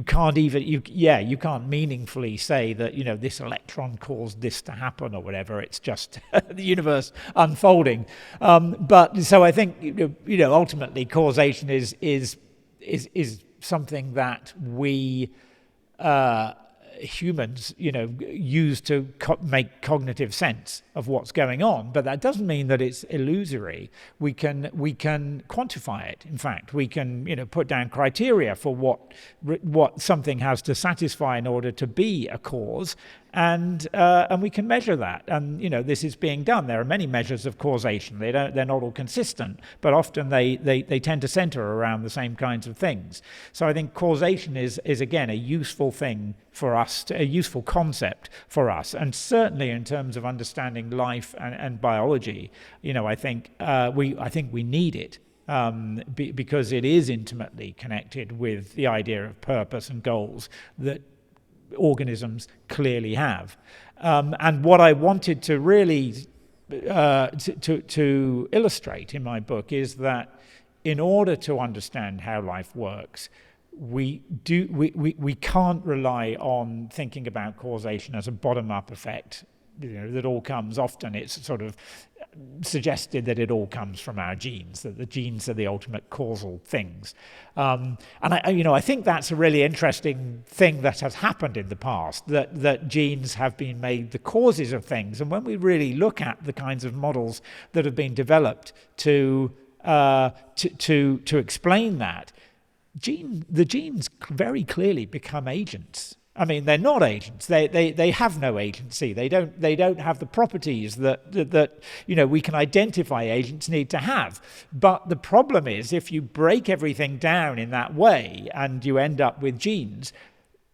can't you can't meaningfully say that this electron caused this to happen or whatever. It's just the universe unfolding. But so I think ultimately causation is something that we humans use to make cognitive sense of what's going on, but that doesn't mean that it's illusory. We can quantify it. In fact, we can put down criteria for what something has to satisfy in order to be a cause, and we can measure that. And this is being done. There are many measures of causation. They're not all consistent, but often they tend to center around the same kinds of things. So I think causation is again a useful thing for us, a useful concept for us, and certainly in terms of understanding life and biology, I think we need it. Because it is intimately connected with the idea of purpose and goals that organisms clearly have. And what I wanted to really to illustrate in my book is that in order to understand how life works, we can't rely on thinking about causation as a bottom-up effect that all comes. Often it's sort of suggested that it all comes from our genes, that the genes are the ultimate causal things. And I think that's a really interesting thing that has happened in the past, that genes have been made the causes of things. And when we really look at the kinds of models that have been developed to explain that, the genes very clearly become agents. I mean, they're not agents. They have no agency. They don't have the properties that we can identify agents need to have. But the problem is, if you break everything down in that way and you end up with genes,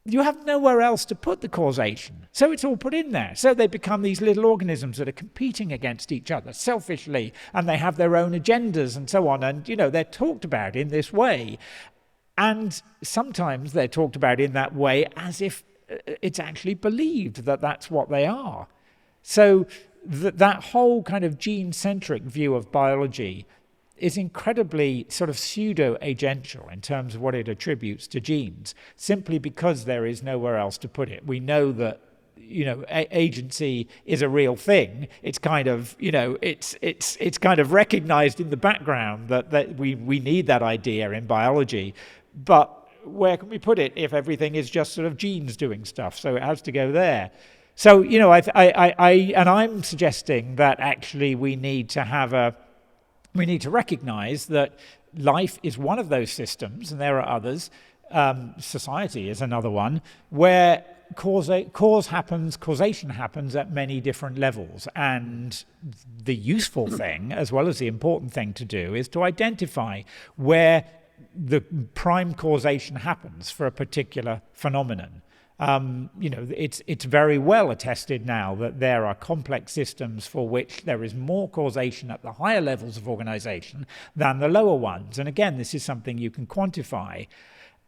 you have nowhere else to put the causation. So it's all put in there. So they become these little organisms that are competing against each other selfishly, and they have their own agendas and so on. And they're talked about in this way. And sometimes they're talked about in that way as if it's actually believed that that's what they are. So that whole kind of gene-centric view of biology is incredibly sort of pseudo-agential in terms of what it attributes to genes, simply because there is nowhere else to put it. We know that agency is a real thing. It's kind of it's kind of recognized in the background that we need that idea in biology. But where can we put it if everything is just sort of genes doing stuff? So it has to go there. So I'm suggesting that actually we need to recognize that life is one of those systems, and there are others. Society is another one where causation happens at many different levels, and the useful thing, as well as the important thing to do, is to identify where the prime causation happens for a particular phenomenon. It's very well attested now that there are complex systems for which there is more causation at the higher levels of organization than the lower ones. And again, this is something you can quantify.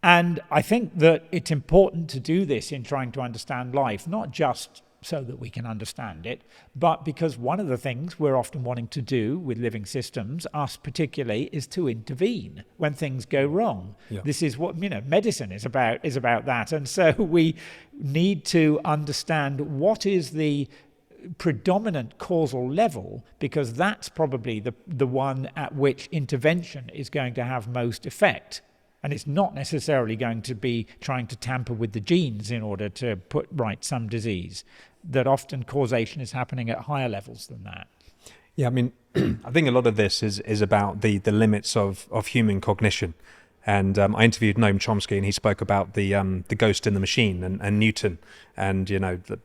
And I think that it's important to do this in trying to understand life, not just so that we can understand it, but because one of the things we're often wanting to do with living systems, us particularly, is to intervene when things go wrong. Yeah. This is what medicine is about that, and so we need to understand what is the predominant causal level, because that's probably the one at which intervention is going to have most effect. And it's not necessarily going to be trying to tamper with the genes in order to put right some disease. That often causation is happening at higher levels than that. Yeah, I mean, I think a lot of this is about the limits of human cognition. And I interviewed Noam Chomsky, and he spoke about the ghost in the machine and Newton. And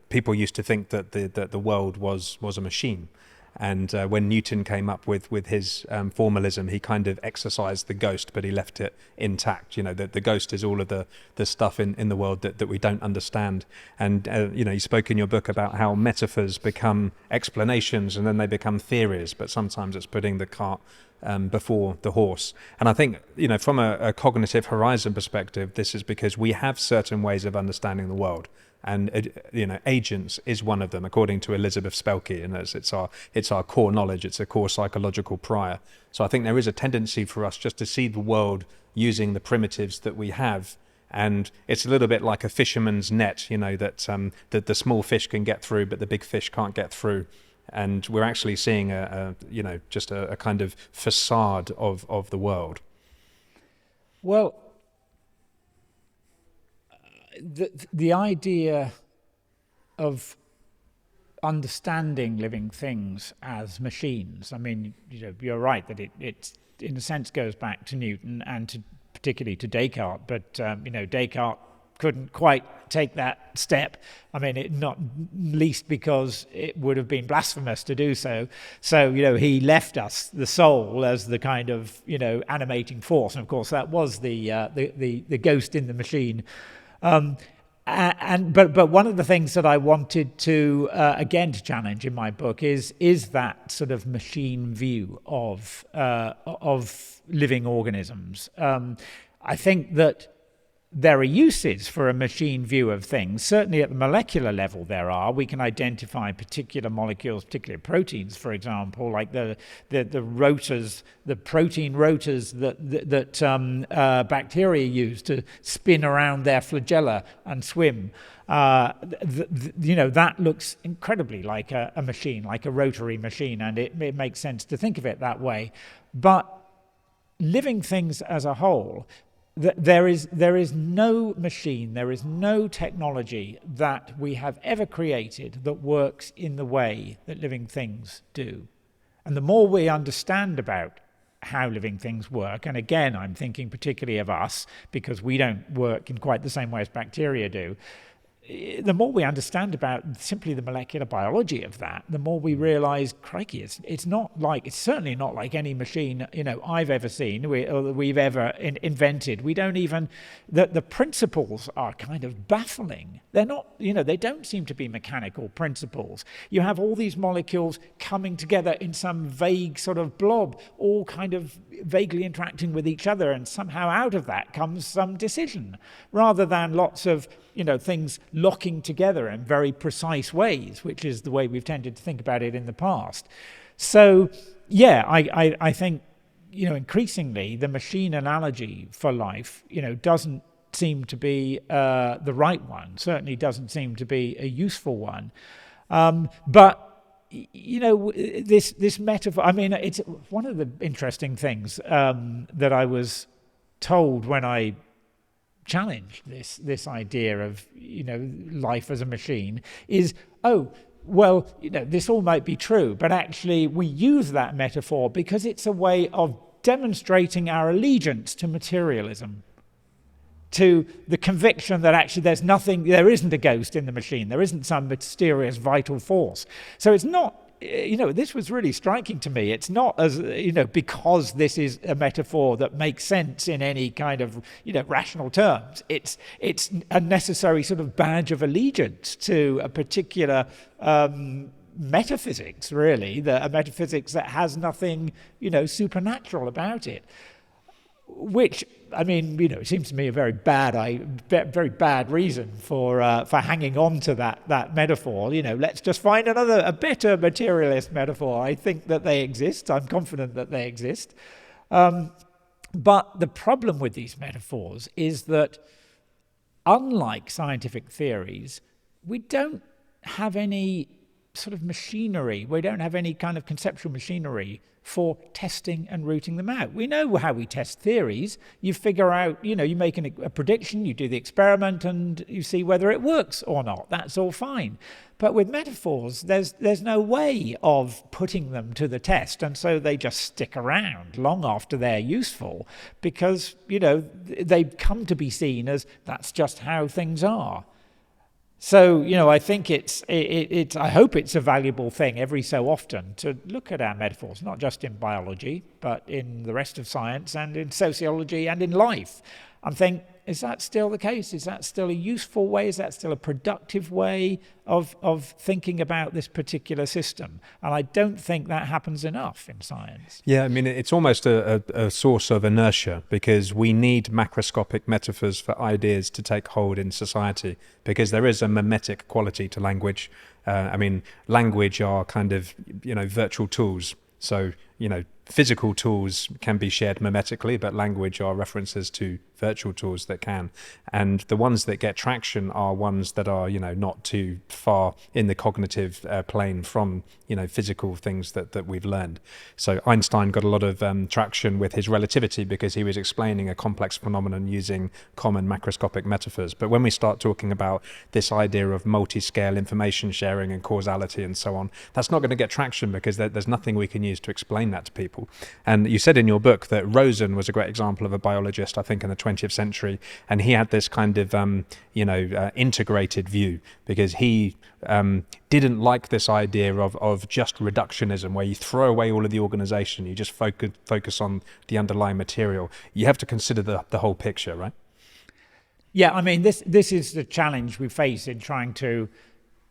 people used to think that the world was a machine. And when Newton came up with his formalism, he kind of exercised the ghost, but he left it intact. The ghost is all of the stuff in the world that we don't understand. And you spoke in your book about how metaphors become explanations and then they become theories, but sometimes it's putting the cart before the horse. And I think from a cognitive horizon perspective, this is because we have certain ways of understanding the world. And agents is one of them, according to Elizabeth Spelke, and it's our core knowledge, it's a core psychological prior. So I think there is a tendency for us just to see the world using the primitives that we have, and it's a little bit like a fisherman's net, that the small fish can get through, but the big fish can't get through. And we're actually seeing just a kind of facade of the world. Well, the idea of understanding living things as machines, I mean, you're right that it in a sense goes back to Newton and particularly to Descartes, but Descartes couldn't quite take that step. I mean, not least because it would have been blasphemous to do so. So, he left us the soul as the kind of, animating force. And of course, that was the ghost in the machine. But one of the things that I wanted to again to challenge in my book is that sort of machine view of living organisms. I think that there are uses for a machine view of things. Certainly at the molecular level there are. We can identify particular molecules, particularly proteins, for example, like the rotors, the protein rotors that bacteria use to spin around their flagella and swim. That looks incredibly like a machine, like a rotary machine, and it makes sense to think of it that way. But living things as a whole, there is no machine, there is no technology that we have ever created that works in the way that living things do. And the more we understand about how living things work, and again, I'm thinking particularly of us, because we don't work in quite the same way as bacteria do, the more we understand about simply the molecular biology of that, the more we realize, crikey, it's certainly not like any machine I've ever seen or we've ever invented. We don't even, the principles are kind of baffling. They're not, they don't seem to be mechanical principles. You have all these molecules coming together in some vague sort of blob, all kind of vaguely interacting with each other, and somehow out of that comes some decision, rather than lots of things locking together in very precise ways, which is the way we've tended to think about it in the past. So, yeah, I think, increasingly the machine analogy for life, doesn't seem to be the right one, certainly doesn't seem to be a useful one. But this metaphor, I mean, it's one of the interesting things that I was told when I challenged this idea of life as a machine is, this all might be true, but actually we use that metaphor because it's a way of demonstrating our allegiance to materialism, to the conviction that actually there isn't a ghost in the machine, there isn't some mysterious vital force. So it's not, this was really striking to me. It's not as, because this is a metaphor that makes sense in any kind of, rational terms. It's a necessary sort of badge of allegiance to a particular metaphysics, really, a metaphysics that has nothing, supernatural about it. which, I mean, it seems to me a very bad reason for hanging on to that metaphor. Let's just find a better materialist metaphor. I think that they exist. I'm confident that they exist. But the problem with these metaphors is that, unlike scientific theories, we don't have any sort of machinery. We don't have any kind of conceptual machinery for testing and rooting them out. We know how we test theories. You figure out, you make a prediction, you do the experiment, and you see whether it works or not. That's all fine. But with metaphors, there's no way of putting them to the test, and so they just stick around long after they're useful because, they've come to be seen as that's just how things are. So, I think I hope it's a valuable thing every so often to look at our metaphors, not just in biology, but in the rest of science and in sociology and in life, and think, is that still the case? Is that still a useful way? Is that still a productive way of thinking about this particular system? And I don't think that happens enough in science. Yeah, I mean, it's almost a source of inertia because we need macroscopic metaphors for ideas to take hold in society because there is a mimetic quality to language. Language are kind of, virtual tools. So, physical tools can be shared mimetically, but language are references to virtual tools that can. And the ones that get traction are ones that are, not too far in the cognitive plane from, physical things that we've learned. So Einstein got a lot of traction with his relativity because he was explaining a complex phenomenon using common macroscopic metaphors. But when we start talking about this idea of multi-scale information sharing and causality and so on, that's not going to get traction because there's nothing we can use to explain that to people. And you said in your book that Rosen was a great example of a biologist, I think, in the 20th century, and he had this kind of integrated view because he didn't like this idea of just reductionism where you throw away all of the organization, you just focus on the underlying material. You have to consider the whole picture, right? Yeah, I mean, this is the challenge we face in trying to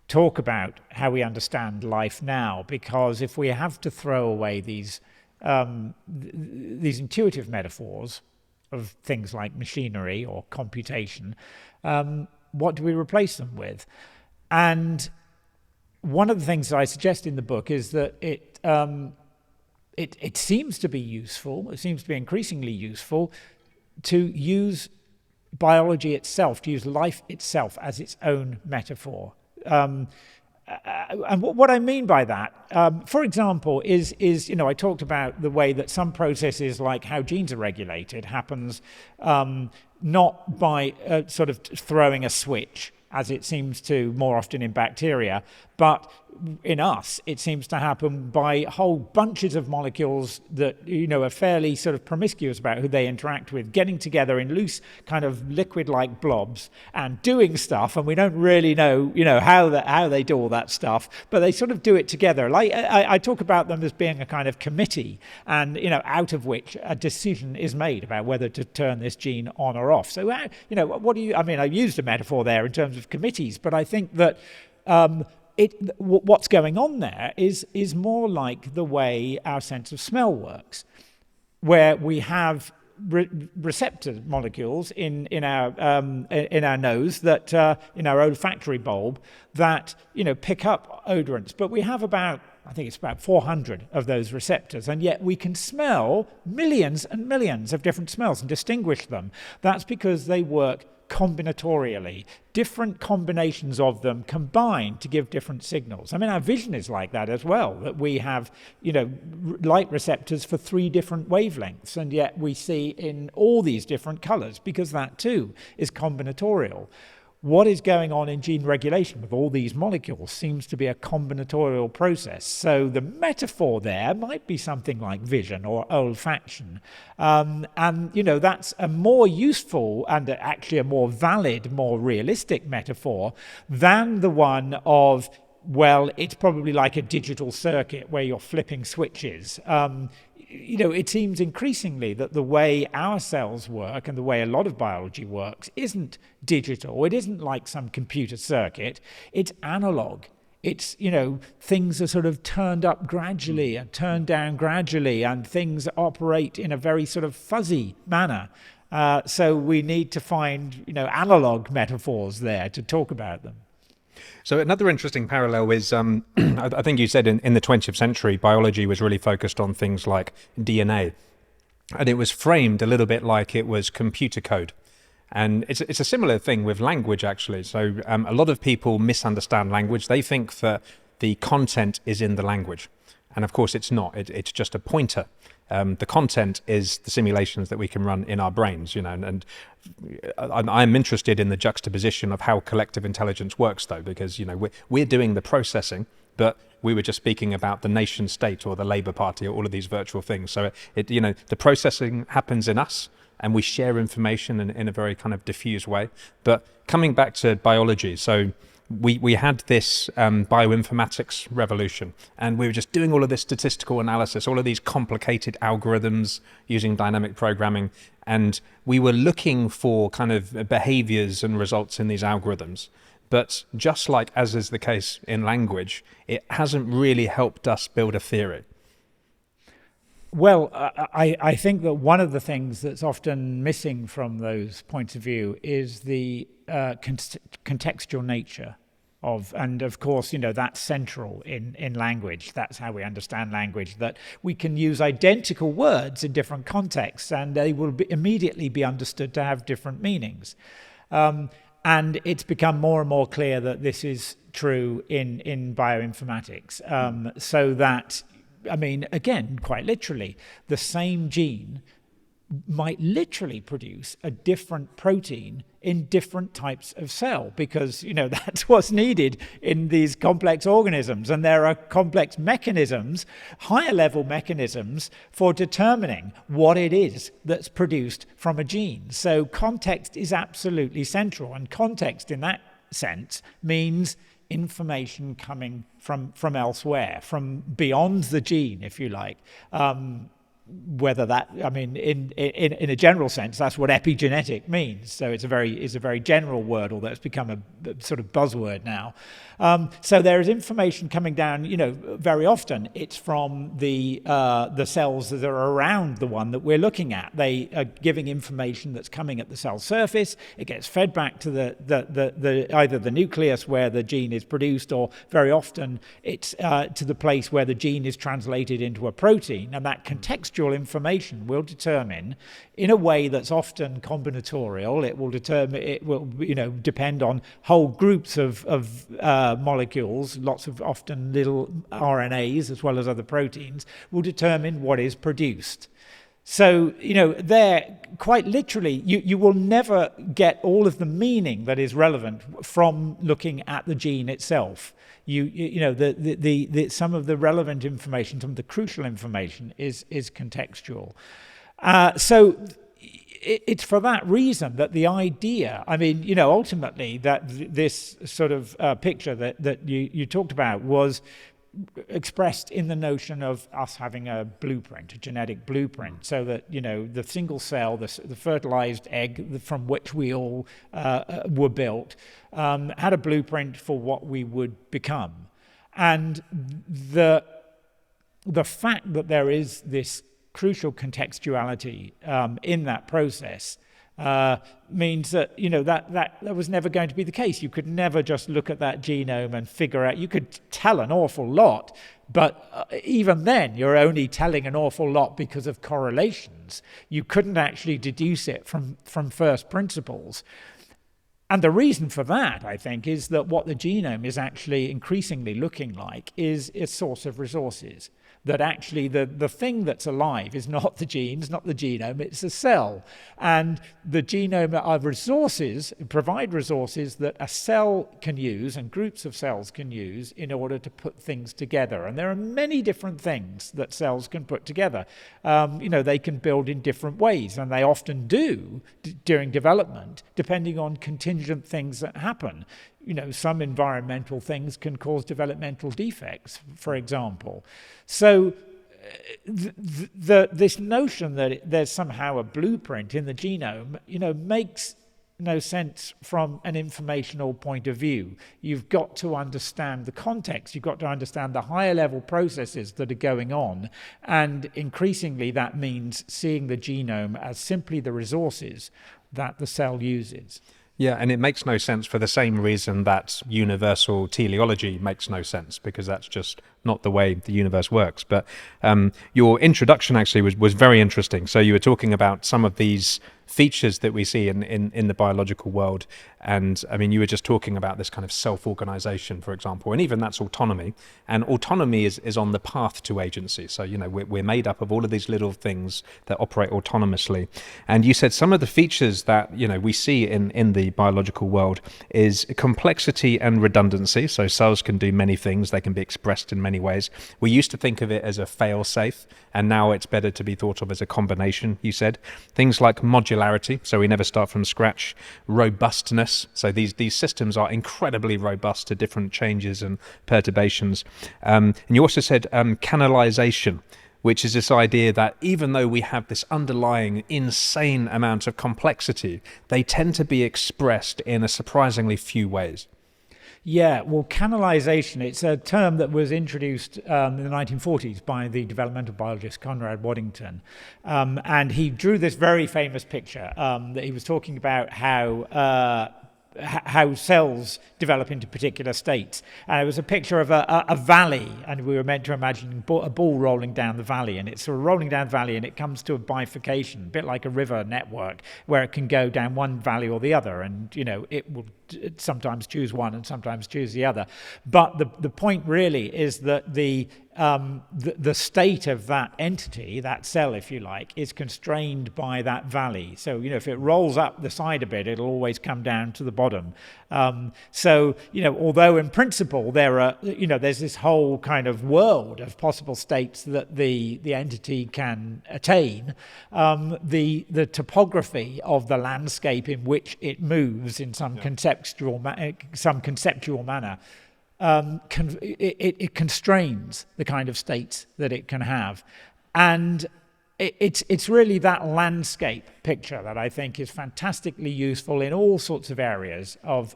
talk about how we understand life now, because if we have to throw away these intuitive metaphors of things like machinery or computation, what do we replace them with? And one of the things that I suggest in the book is that it seems to be useful, it seems to be increasingly useful to use biology itself, to use life itself as its own metaphor. And what I mean by that, for example, is I talked about the way that some processes, like how genes are regulated, happens not by sort of throwing a switch, as it seems to more often in bacteria, but in us, it seems to happen by whole bunches of molecules that, are fairly sort of promiscuous about who they interact with, getting together in loose kind of liquid-like blobs and doing stuff, and we don't really know, how they do all that stuff, but they sort of do it together. Like I talk about them as being a kind of committee, and, out of which a decision is made about whether to turn this gene on or off. So, I've used a metaphor there in terms of committees, but I think that what's going on there is more like the way our sense of smell works, where we have receptor molecules in our nose that in our olfactory bulb that pick up odorants, but we have about 400 of those receptors, and yet we can smell millions and millions of different smells and distinguish them. That's because they work combinatorially. Different combinations of them combine to give different signals. I mean, our vision is like that as well, that we have, light receptors for 3 different wavelengths, and yet we see in all these different colors, because that too is combinatorial. What is going on in gene regulation with all these molecules seems to be a combinatorial process. So the metaphor there might be something like vision or olfaction. And, that's a more useful and actually a more valid, more realistic metaphor than the one of, well, it's probably like a digital circuit where you're flipping switches. It seems increasingly that the way our cells work and the way a lot of biology works isn't digital. It isn't like some computer circuit. It's analog. It's, you know, things are sort of turned up gradually and turned down gradually, and things operate in a very sort of fuzzy manner. So we need to find, you know, analog metaphors there to talk about them. So another interesting parallel is, I think you said in the 20th century, biology was really focused on things like DNA. And it was framed a little bit like it was computer code. And it's a similar thing with language, actually. So a lot of people misunderstand language. They think that the content is in the language. And of course, it's not. It's just a pointer. The content is the simulations that we can run in our brains, you know, and I'm interested in the juxtaposition of how collective intelligence works, though, because, you know, we're doing the processing, but we were just speaking about the nation state or the Labour Party or all of these virtual things. So, you know, the processing happens in us, and we share information in a very kind of diffuse way. But coming back to biology, so we had this bioinformatics revolution, and we were just doing all of this statistical analysis, all of these complicated algorithms using dynamic programming, and we were looking for kind of behaviors and results in these algorithms. But just like as is the case in language, it hasn't really helped us build a theory. Well, I think that one of the things that's often missing from those points of view is the contextual nature of, and of course, you know, that's central in language. That's how we understand language, that we can use identical words in different contexts and they will immediately be understood to have different meanings. And it's become more and more clear that this is true in bioinformatics, so that, I mean, again, quite literally, the same gene might literally produce a different protein in different types of cell, because, you know, that's what's needed in these complex organisms. And there are complex mechanisms, higher level mechanisms, for determining what it is that's produced from a gene. So context is absolutely central, and context in that sense means information coming from elsewhere, from beyond the gene, if you like. Whether that, I mean, in a general sense, that's what epigenetic means. So it's a very general word, although it's become a sort of buzzword now. So there is information coming down, you know, very often it's from the cells that are around the one that we're looking at. They are giving information that's coming at the cell surface. It gets fed back to the either the nucleus where the gene is produced, or very often it's to the place where the gene is translated into a protein, and that contextual information will determine, in a way that's often combinatorial, it will, you know, depend on whole groups of molecules, lots of often little RNAs as well as other proteins, will determine what is produced. So, you know, there, quite literally, you will never get all of the meaning that is relevant from looking at the gene itself. You know, the some of the relevant information, some of the crucial information is contextual. So it's for that reason that the idea, I mean, you know, ultimately that this sort of picture that you talked about was expressed in the notion of us having a blueprint, a genetic blueprint, so that, you know, the single cell, the fertilized egg from which we all were built, had a blueprint for what we would become. And the fact that there is this crucial contextuality in that process means that, you know, that was never going to be the case. You could never just look at that genome and figure out. You could tell an awful lot, but even then you're only telling an awful lot because of correlations. You couldn't actually deduce it from first principles. And the reason for that, I think, is that what the genome is actually increasingly looking like is a source of resources. That actually the thing that's alive is not the genes, not the genome, it's a cell. And the genome are resources, provide resources that a cell can use and groups of cells can use in order to put things together. And there are many different things that cells can put together. You know, they can build in different ways, and they often do during development, depending on contingent things that happen. You know, some environmental things can cause developmental defects, for example. So this notion that there's somehow a blueprint in the genome, you know, makes no sense from an informational point of view. You've got to understand the context. You've got to understand the higher level processes that are going on. And increasingly, that means seeing the genome as simply the resources that the cell uses. Yeah, and it makes no sense for the same reason that universal teleology makes no sense, because that's just not the way the universe works. But your introduction actually was very interesting. So you were talking about some of these features that we see in the biological world. And I mean, you were just talking about this kind of self-organization, for example, and even that's autonomy. And autonomy is on the path to agency. So, you know, we're made up of all of these little things that operate autonomously. And you said some of the features that, you know, we see in the biological world is complexity and redundancy. So cells can do many things. They can be expressed in many ways. We used to think of it as a fail-safe, and now it's better to be thought of as a combination, you said. Things like modularity, so we never start from scratch. Robustness, so these systems are incredibly robust to different changes and perturbations. And you also said canalisation, which is this idea that even though we have this underlying insane amount of complexity, they tend to be expressed in a surprisingly few ways. Yeah, well, canalisation, it's a term that was introduced in the 1940s by the developmental biologist Conrad Waddington. And he drew this very famous picture that he was talking about how cells develop into particular states. And it was a picture of a valley, and we were meant to imagine a ball rolling down the valley, and it's sort of rolling down the valley, and it comes to a bifurcation, a bit like a river network, where it can go down one valley or the other, and, you know, it will sometimes choose one and sometimes choose the other. But the point really is that the state of that entity, that cell, if you like, is constrained by that valley. So, you know, if it rolls up the side a bit, it'll always come down to the bottom. So, you know, although in principle there's this whole kind of world of possible states that the entity can attain, the topography of the landscape in which it moves in some conceptual manner, it constrains the kind of states that it can have. And it's really that landscape picture that I think is fantastically useful in all sorts of areas of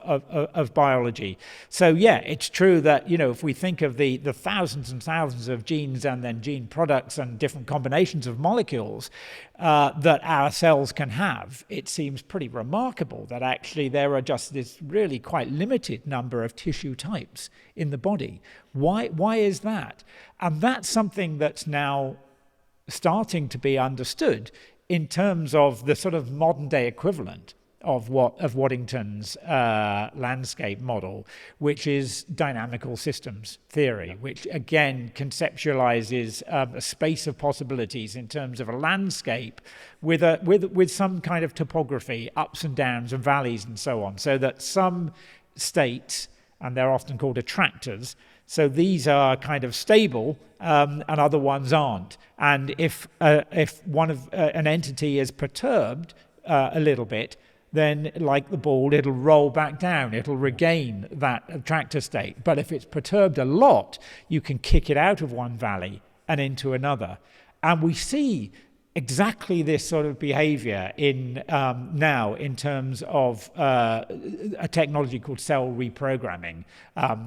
biology. So yeah, it's true that, you know, if we think of the thousands and thousands of genes and then gene products and different combinations of molecules that our cells can have, it seems pretty remarkable that actually there are just this really quite limited number of tissue types in the body. Why is that? And that's something that's now starting to be understood in terms of the sort of modern day equivalent of Waddington's landscape model, which is dynamical systems theory, which again conceptualizes a space of possibilities in terms of a landscape with some kind of topography, ups and downs and valleys and so on, so that some states, and they're often called attractors, so these are kind of stable and other ones aren't. And if one of an entity is perturbed a little bit, then like the ball, it'll roll back down. It'll regain that attractor state. But if it's perturbed a lot, you can kick it out of one valley and into another. And we see exactly this sort of behavior now in terms of a technology called cell reprogramming,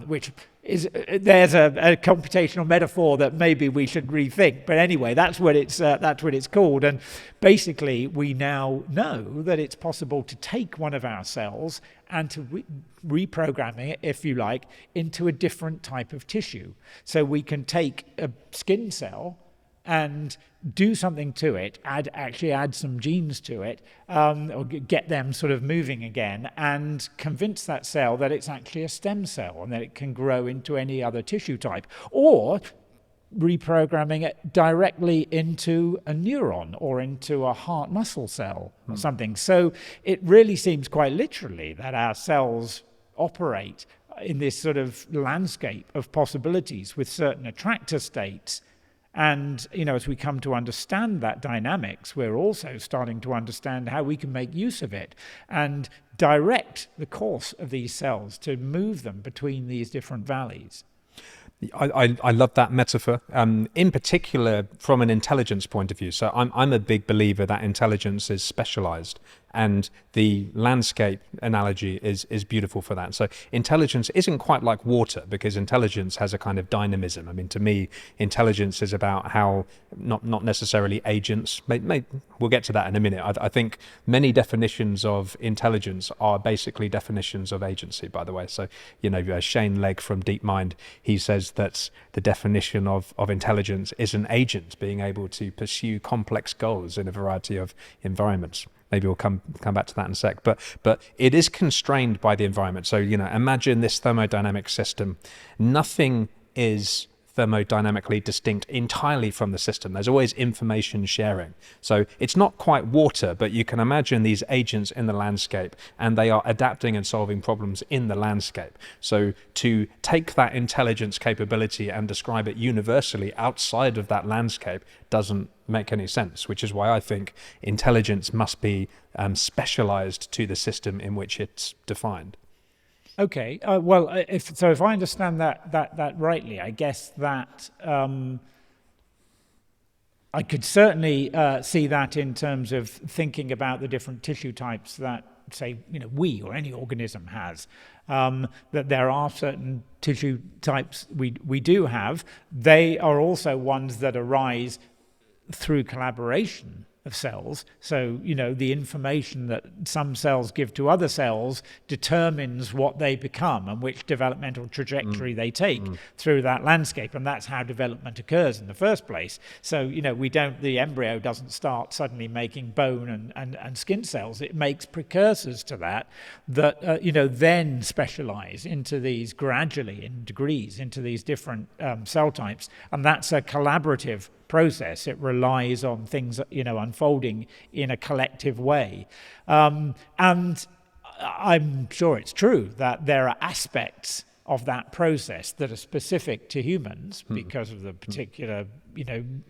which is there's a computational metaphor that maybe we should rethink. But anyway, that's what it's called. And basically, we now know that it's possible to take one of our cells and to reprogram it, if you like, into a different type of tissue. So we can take a skin cell and do something to it, actually add some genes to it, or get them sort of moving again, and convince that cell that it's actually a stem cell and that it can grow into any other tissue type, or reprogramming it directly into a neuron or into a heart muscle cell or something. So it really seems quite literally that our cells operate in this sort of landscape of possibilities with certain attractor states. And, you know, as we come to understand that dynamics, we're also starting to understand how we can make use of it and direct the course of these cells to move them between these different valleys. I love that metaphor, in particular from an intelligence point of view. So I'm a big believer that intelligence is specialised, And the landscape analogy is beautiful for that. So intelligence isn't quite like water, because intelligence has a kind of dynamism. I mean, to me, intelligence is about how, not necessarily agents, we'll get to that in a minute. I think many definitions of intelligence are basically definitions of agency, by the way. So, Shane Legg from DeepMind, he says that the definition of intelligence is an agent being able to pursue complex goals in a variety of environments. Maybe we'll come back to that in a sec. But it is constrained by the environment. So, imagine this thermodynamic system. Nothing is thermodynamically distinct entirely from the system. There's always information sharing. So it's not quite water, but you can imagine these agents in the landscape, and they are adapting and solving problems in the landscape. So to take that intelligence capability and describe it universally outside of that landscape doesn't make any sense, which is why I think intelligence must be specialized to the system in which it's defined. Okay, well, if I understand that rightly, I guess that I could certainly see that in terms of thinking about the different tissue types that, say, we or any organism has. That there are certain tissue types we do have. They are also ones that arise through collaboration of cells. So, the information that some cells give to other cells determines what they become and which developmental trajectory they take through that landscape. And that's how development occurs in the first place. So, the embryo doesn't start suddenly making bone and skin cells. It makes precursors to that, then specialize into these gradually in degrees into these different cell types. And that's a collaborative process. It relies on things, unfolding in a collective way. And I'm sure it's true that there are aspects of that process that are specific to humans because of the particular,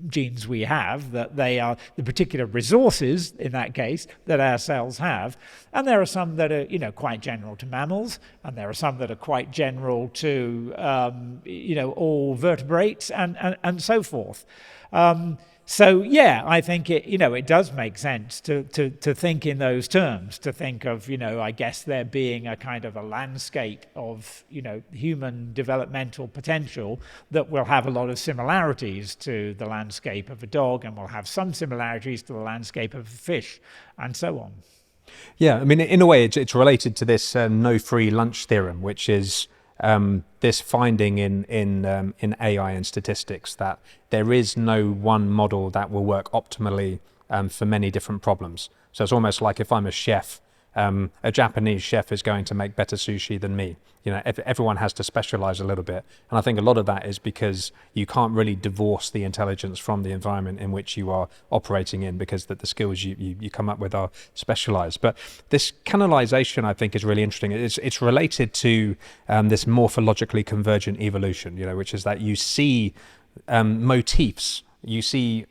genes we have, that they are the particular resources, in that case, that our cells have. And there are some that are, quite general to mammals, and there are some that are quite general to, all vertebrates and so forth. So yeah, I think it does make sense to think in those terms, to think of, I guess there being a kind of a landscape of, human developmental potential that will have a lot of similarities to the landscape of a dog, and will have some similarities to the landscape of a fish, and so on. Yeah, I mean, in a way, it's related to this no free lunch theorem, which is this finding in AI and statistics that there is no one model that will work optimally for many different problems. So it's almost like if I'm a chef, a Japanese chef is going to make better sushi than me. Everyone has to specialize a little bit. And I think a lot of that is because you can't really divorce the intelligence from the environment in which you are operating in, because the skills you come up with are specialized. But this canalisation, I think, is really interesting. It's related to this morphologically convergent evolution, which is that you see motifs, you see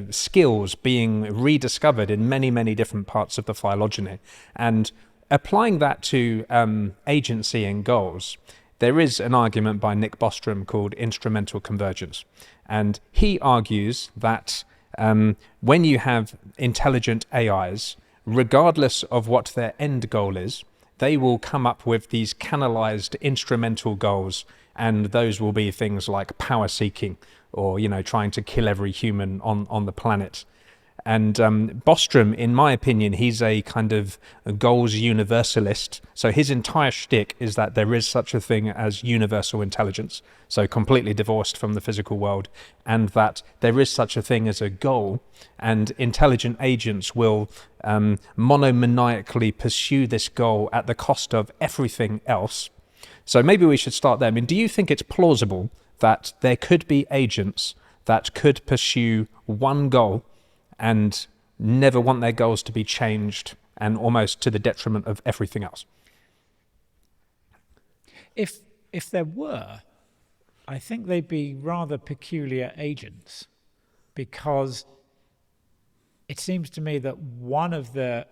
skills being rediscovered in many, many different parts of the phylogeny. And applying that to agency and goals, there is an argument by Nick Bostrom called instrumental convergence. And he argues that when you have intelligent AIs, regardless of what their end goal is, they will come up with these canalized instrumental goals, and those will be things like power seeking, or trying to kill every human on the planet. And Bostrom, in my opinion, he's a kind of goals universalist. So his entire shtick is that there is such a thing as universal intelligence, so completely divorced from the physical world, and that there is such a thing as a goal, and intelligent agents will monomaniacally pursue this goal at the cost of everything else. So maybe we should start there. I mean, do you think it's plausible that there could be agents that could pursue one goal and never want their goals to be changed, and almost to the detriment of everything else? If there were, I think they'd be rather peculiar agents, because it seems to me that one of the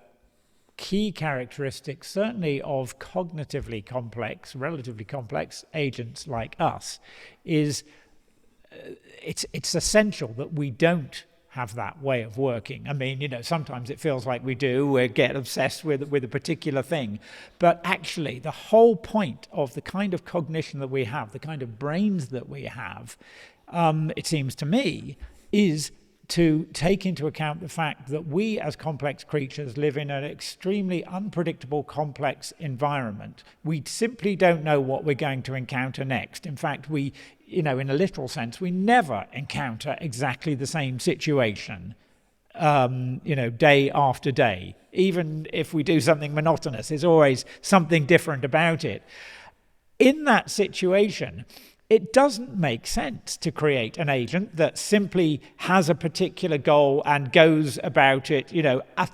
key characteristics, certainly of cognitively complex, relatively complex agents like us, is it's essential that we don't have that way of working. I mean, sometimes it feels like we do. We get obsessed with a particular thing. But actually, the whole point of the kind of cognition that we have, the kind of brains that we have, it seems to me, is to take into account the fact that we as complex creatures live in an extremely unpredictable, complex environment. We simply don't know what we're going to encounter next. In fact, we, in a literal sense, we never encounter exactly the same situation, day after day. Even if we do something monotonous, there's always something different about it. In that situation, it doesn't make sense to create an agent that simply has a particular goal and goes about it,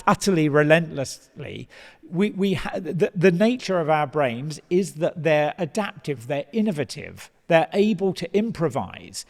utterly relentlessly. The nature of our brains is that they're adaptive, they're innovative, they're able to improvise.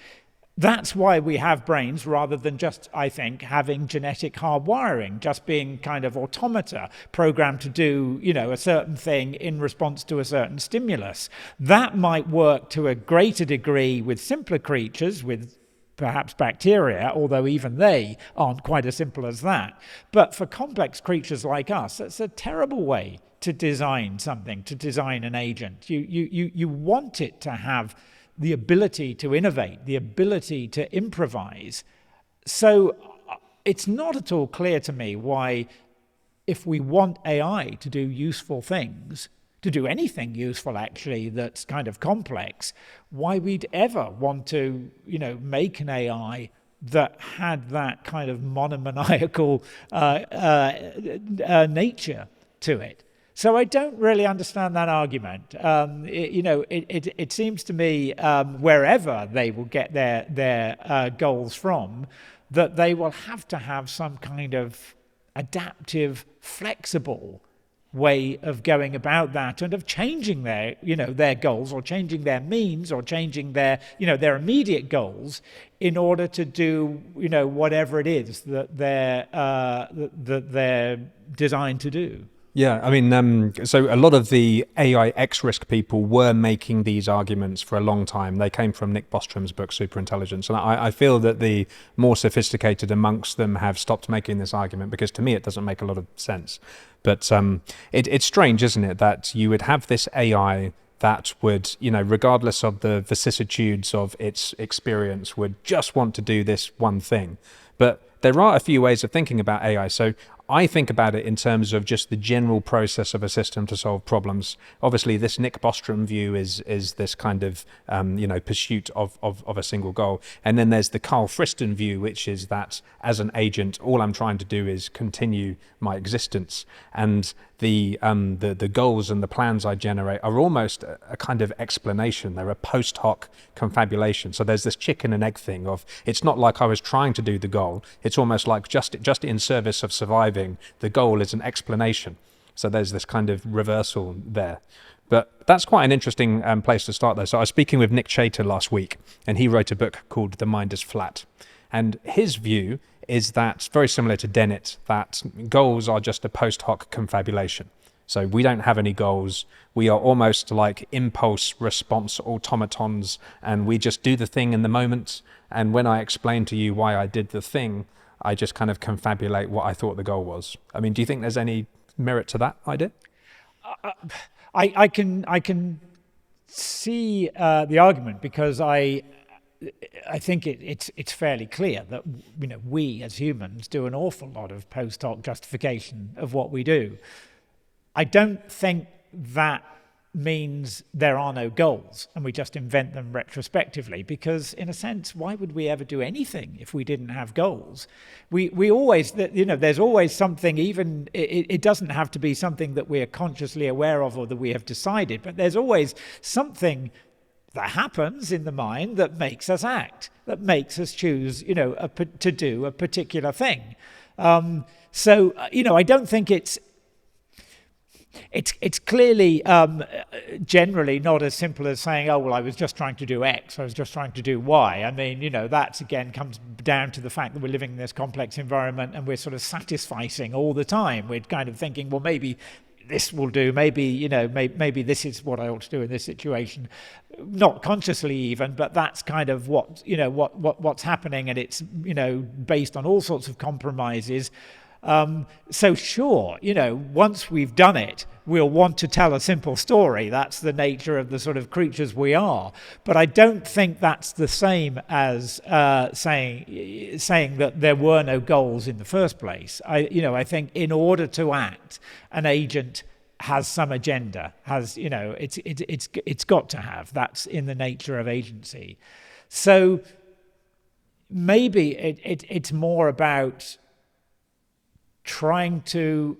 That's why we have brains rather than just, I think, having genetic hardwiring, just being kind of automata programmed to do, a certain thing in response to a certain stimulus. That might work to a greater degree with simpler creatures, with perhaps bacteria, although even they aren't quite as simple as that. But for complex creatures like us, it's a terrible way to design something, to design an agent. You want it to have the ability to innovate, the ability to improvise. So it's not at all clear to me why, if we want AI to do useful things, to do anything useful actually that's kind of complex, why we'd ever want to, make an AI that had that kind of monomaniacal nature to it. So I don't really understand that argument. It seems to me, wherever they will get their goals from, that they will have to have some kind of adaptive, flexible way of going about that and of changing their goals, or changing their means, or changing their immediate goals in order to do whatever it is that they're designed to do. Yeah, I mean, so a lot of the AI X-risk people were making these arguments for a long time. They came from Nick Bostrom's book, Superintelligence. And I feel that the more sophisticated amongst them have stopped making this argument, because to me it doesn't make a lot of sense. But it's strange, isn't it, that you would have this AI that would, regardless of the vicissitudes of its experience, would just want to do this one thing. But there are a few ways of thinking about AI. So I think about it in terms of just the general process of a system to solve problems. Obviously, this Nick Bostrom view is this kind of pursuit of a single goal, and then there's the Carl Friston view, which is that as an agent, all I'm trying to do is continue my existence, and the goals and the plans I generate are almost a kind of explanation. They're a post hoc confabulation. So there's this chicken and egg thing of, it's not like I was trying to do the goal. It's almost like just in service of surviving, the goal is an explanation. So there's this kind of reversal there. But that's quite an interesting place to start, though. So I was speaking with Nick Chater last week, and he wrote a book called The Mind is Flat. And his view is that, very similar to Dennett, that goals are just a post hoc confabulation. So we don't have any goals. We are almost like impulse response automatons, and we just do the thing in the moment. And when I explain to you why I did the thing, I just kind of confabulate what I thought the goal was. I mean, do you think there's any merit to that idea? I can see the argument, because I think it's fairly clear that we as humans do an awful lot of post hoc justification of what we do. I don't think that means there are no goals and we just invent them retrospectively, because in a sense, why would we ever do anything if we didn't have goals? We always, there's always something, even it doesn't have to be something that we are consciously aware of or that we have decided, but there's always something that happens in the mind that makes us act, that makes us choose, to do a particular thing. So I don't think it's clearly generally not as simple as saying, oh, well, I was just trying to do X, I was just trying to do Y. I mean, that again comes down to the fact that we're living in this complex environment and we're sort of satisficing all the time. We're kind of thinking, well, maybe this will do. Maybe maybe this is what I ought to do in this situation, not consciously even, but that's kind of what's happening, and it's based on all sorts of compromises. So sure, once we've done it, we'll want to tell a simple story. That's the nature of the sort of creatures we are. But I don't think that's the same as saying that there were no goals in the first place. I think in order to act, an agent has some agenda. It's got to have. That's in the nature of agency. So maybe it's more about trying to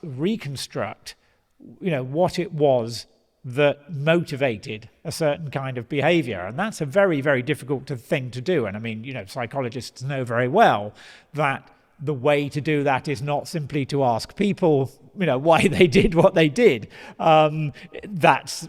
reconstruct, what it was that motivated a certain kind of behavior. And that's a very, very difficult thing to do. And I mean, psychologists know very well that the way to do that is not simply to ask people, why they did what they did. That's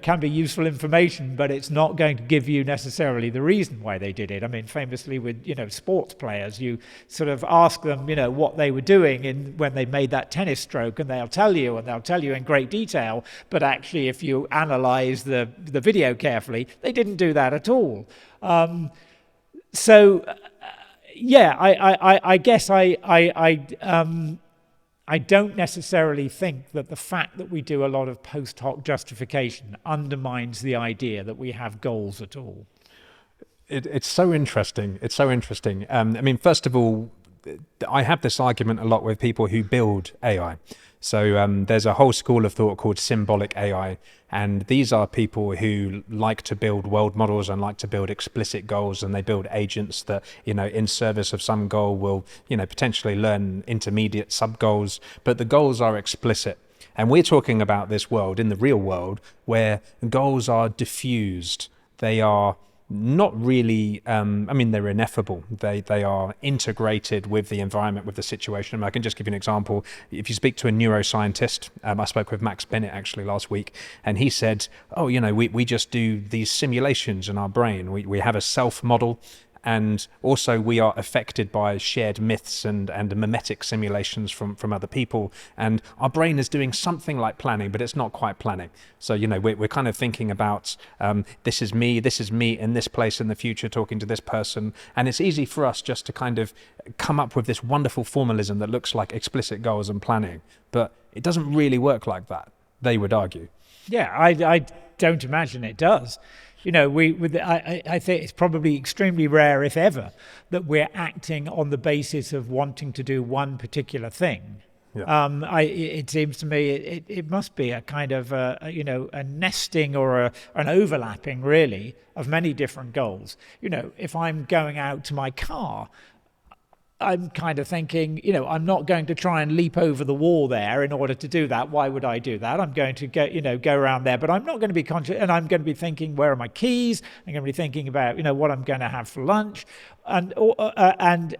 can be useful information, but it's not going to give you necessarily the reason why they did it. I mean, famously with, sports players, you sort of ask them, what they were doing when they made that tennis stroke, and they'll tell you in great detail, but actually if you analyze the video carefully, they didn't do that at all. I guess I don't necessarily think that the fact that we do a lot of post hoc justification undermines the idea that we have goals at all. It's so interesting. It's so interesting. I mean, first of all, I have this argument a lot with people who build AI. So there's a whole school of thought called symbolic AI, and these are people who like to build world models and like to build explicit goals, and they build agents that, in service of some goal will, potentially learn intermediate sub-goals, but the goals are explicit. And we're talking about this world, in the real world, where goals are diffused. They are not really, they're ineffable. They are integrated with the environment, with the situation. I can just give you an example. If you speak to a neuroscientist, I spoke with Max Bennett actually last week, and he said, we just do these simulations in our brain. We have a self model, and also we are affected by shared myths and mimetic simulations from other people, and our brain is doing something like planning, but it's not quite planning. So we're kind of thinking about this is me in this place in the future talking to this person, and it's easy for us just to kind of come up with this wonderful formalism that looks like explicit goals and planning, but it doesn't really work like that, they would argue. Yeah, I don't imagine it does. I think it's probably extremely rare, if ever, that we're acting on the basis of wanting to do one particular thing. Yeah. It seems to me it must be a kind of a nesting or an overlapping, really, of many different goals. If I'm going out to my car, I'm kind of thinking, I'm not going to try and leap over the wall there in order to do that. Why would I do that? I'm going to go around there, but I'm not going to be conscious, and I'm going to be thinking, where are my keys? I'm going to be thinking about, what I'm going to have for lunch, and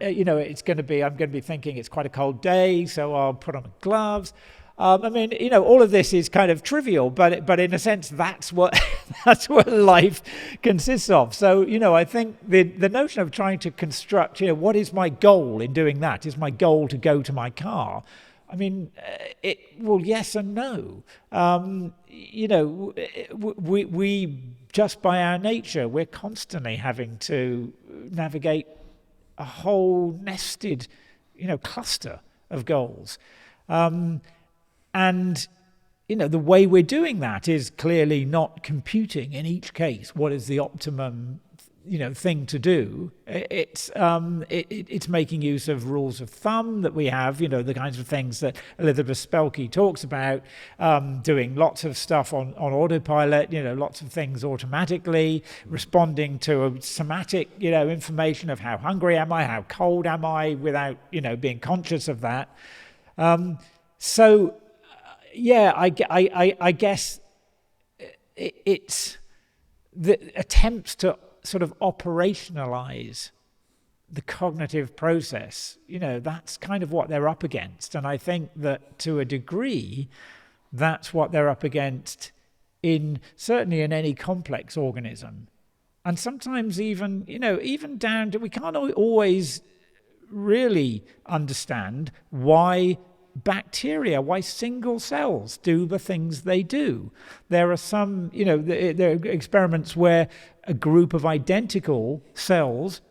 it's going to be, I'm going to be thinking it's quite a cold day, so I'll put on gloves. All of this is kind of trivial, but in a sense, that's what that's what life consists of. So, I think the notion of trying to construct, what is my goal in doing that? Is my goal to go to my car? Yes and no. We just by our nature, we're constantly having to navigate a whole nested, cluster of goals. And the way we're doing that is clearly not computing in each case what is the optimum, thing to do. It's making use of rules of thumb that we have, the kinds of things that Elizabeth Spelke talks about, doing lots of stuff on autopilot, lots of things automatically, responding to a somatic, information of how hungry am I, how cold am I, without, being conscious of that. I guess it's the attempts to sort of operationalize the cognitive process, that's kind of what they're up against. And I think that to a degree, that's what they're up against certainly in any complex organism. And sometimes even down to, we can't always really understand why bacteria, why single cells do the things they do. There are some, there are experiments where a group of identical cells,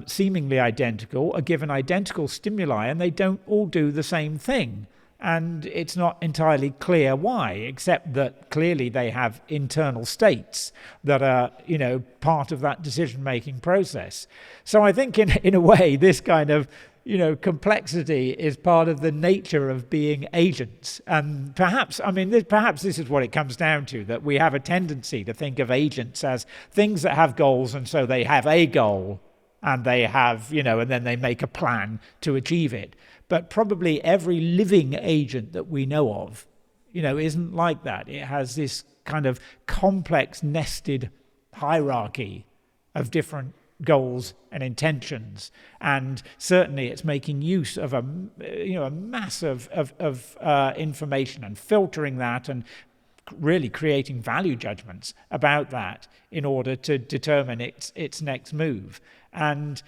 seemingly identical, are given identical stimuli and they don't all do the same thing. And it's not entirely clear why, except that clearly they have internal states that are, part of that decision-making process. So I think in a way, this kind of, complexity is part of the nature of being agents. And perhaps this is what it comes down to, that we have a tendency to think of agents as things that have goals, and so they have a goal, and they have, and then they make a plan to achieve it. But probably every living agent that we know of, isn't like that. It has this kind of complex nested hierarchy of different goals and intentions, and certainly it's making use of a mass of information and filtering that and really creating value judgments about that in order to determine its next move. And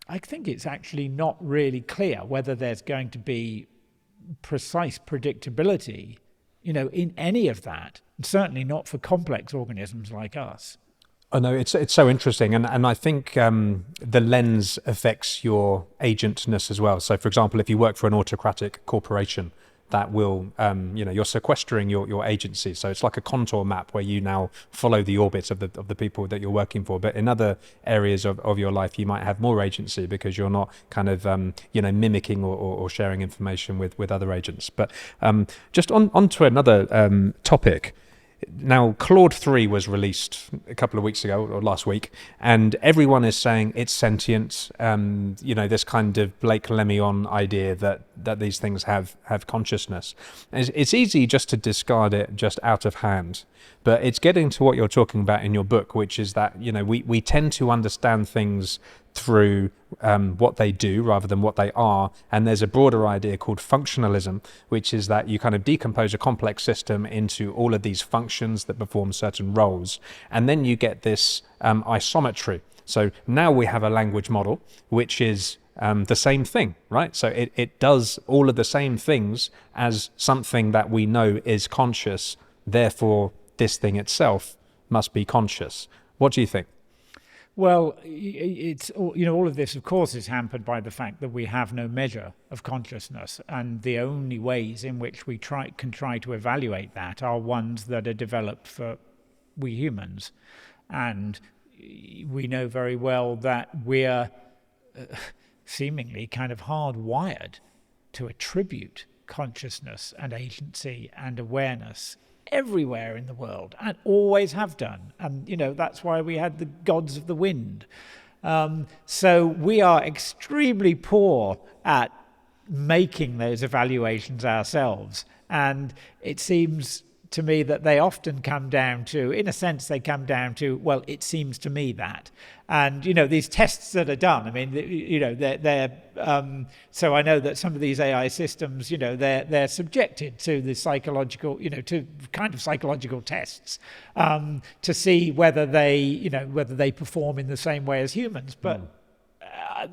I think it's actually not really clear whether there's going to be precise predictability, in any of that, and certainly not for complex organisms like us. I know, it's so interesting, and I think the lens affects your agentness as well. So, for example, if you work for an autocratic corporation, that will, you're sequestering your agency. So it's like a contour map where you now follow the orbit of the people that you're working for. But in other areas of your life, you might have more agency because you're not kind of, mimicking or sharing information with other agents. But just on to another topic. Now, Claude 3 was released a couple of weeks ago, or last week, and everyone is saying it's sentient. This kind of Blake Lemoine idea that these things have consciousness. It's easy just to discard it just out of hand, but it's getting to what you're talking about in your book, which is that, we tend to understand things through what they do rather than what they are. And there's a broader idea called functionalism, which is that you kind of decompose a complex system into all of these functions that perform certain roles. And then you get this isometry. So now we have a language model, which is the same thing, right? So it does all of the same things as something that we know is conscious. Therefore, this thing itself must be conscious. What do you think? Well, it's all of this, of course, is hampered by the fact that we have no measure of consciousness, and the only ways in which we can try to evaluate that are ones that are developed for we humans. And we know very well that we're seemingly kind of hardwired to attribute consciousness and agency and awareness everywhere in the world, and always have done. And that's why we had the gods of the wind. So we are extremely poor at making those evaluations ourselves, and it seems to me that they often come down to, well, it seems to me that. And, these tests that are done, I mean, they're so I know that some of these AI systems, they're subjected to the psychological, to kind of psychological tests to see whether they perform in the same way as humans. But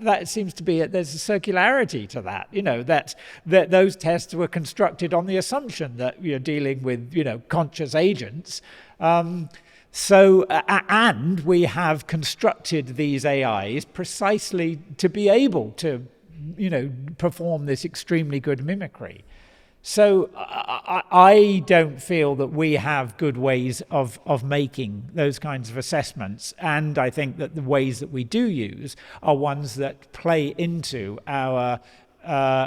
that seems to be there's a circularity to that, that those tests were constructed on the assumption that you're dealing with, conscious agents. And we have constructed these AIs precisely to be able to, perform this extremely good mimicry. So I don't feel that we have good ways of making those kinds of assessments. And I think that the ways that we do use are ones that play into our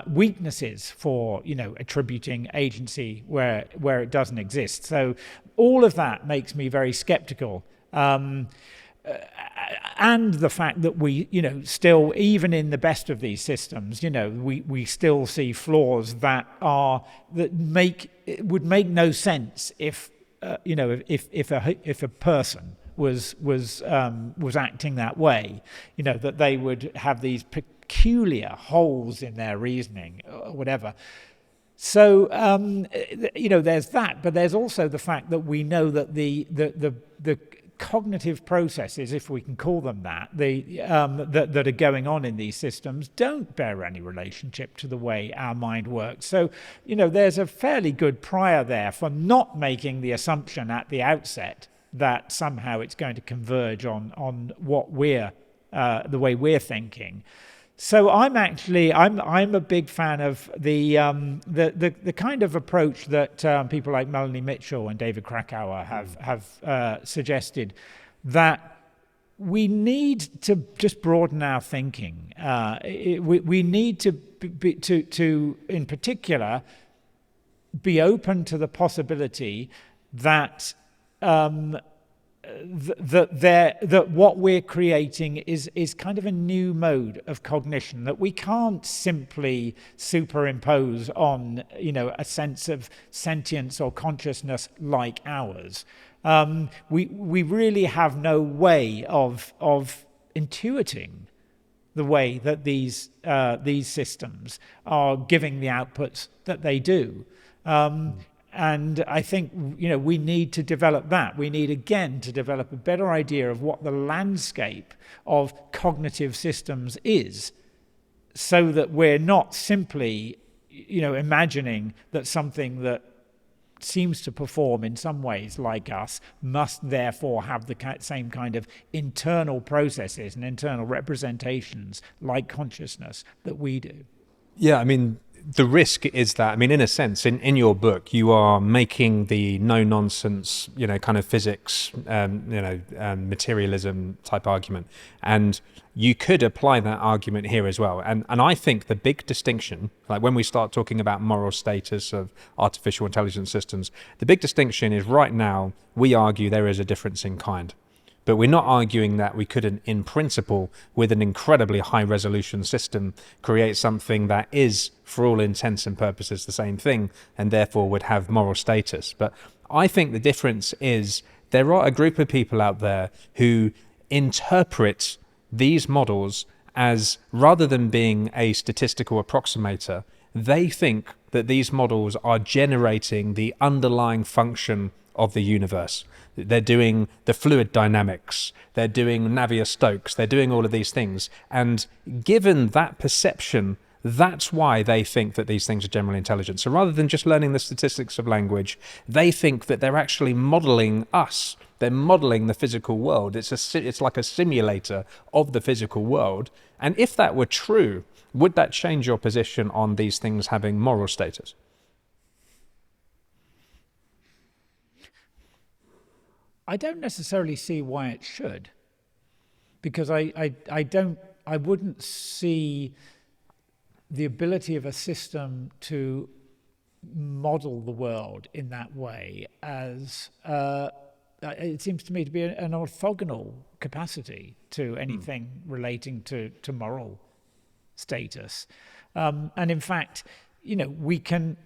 weaknesses for, attributing agency where it doesn't exist. So all of that makes me very skeptical. And the fact that we, still, even in the best of these systems, we still see flaws that would make no sense if a person was acting that way, that they would have these peculiar holes in their reasoning or whatever. So there's that, but there's also the fact that we know that the cognitive processes, if we can call them that, that are going on in these systems don't bear any relationship to the way our mind works. So, there's a fairly good prior there for not making the assumption at the outset that somehow it's going to converge on what the way we're thinking. So I'm a big fan of the kind of approach that people like Melanie Mitchell and David Krakauer have suggested, that we need to just broaden our thinking. We need to in particular be open to the possibility that that what we're creating is kind of a new mode of cognition that we can't simply superimpose on a sense of sentience or consciousness like ours. We really have no way of intuiting the way that these systems are giving the outputs that they do. And I think, we need to develop that. We need, again, to develop a better idea of what the landscape of cognitive systems is, so that we're not simply, imagining that something that seems to perform in some ways like us must therefore have the same kind of internal processes and internal representations like consciousness that we do. Yeah, the risk is that, in a sense, in your book, you are making the no-nonsense, kind of physics, materialism type argument. And you could apply that argument here as well. And I think the big distinction, like when we start talking about moral status of artificial intelligence systems, the big distinction is right now, we argue there is a difference in kind. But we're not arguing that we couldn't, in principle, with an incredibly high-resolution system, create something that is, for all intents and purposes, the same thing, and therefore would have moral status. But I think the difference is there are a group of people out there who interpret these models as, rather than being a statistical approximator, they think that these models are generating the underlying function of the universe. They're doing the fluid dynamics, they're doing Navier-Stokes, they're doing all of these things. And given that perception, that's why they think that these things are generally intelligent. So rather than just learning the statistics of language, they think that they're actually modeling us. They're modeling the physical world. It's like a simulator of the physical world. And if that were true, would that change your position on these things having moral status? I don't necessarily see why it should, because I wouldn't see the ability of a system to model the world in that way as it seems to me to be an orthogonal capacity to anything relating to moral status, and in fact, we can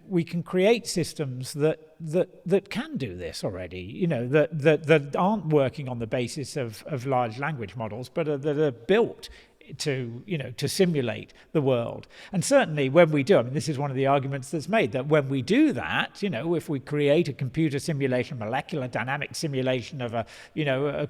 create systems that can do this already, that aren't working on the basis of large language models, but that are built to simulate the world. And certainly when we do, this is one of the arguments that's made, that when we do that, if we create a computer simulation, molecular dynamic simulation of a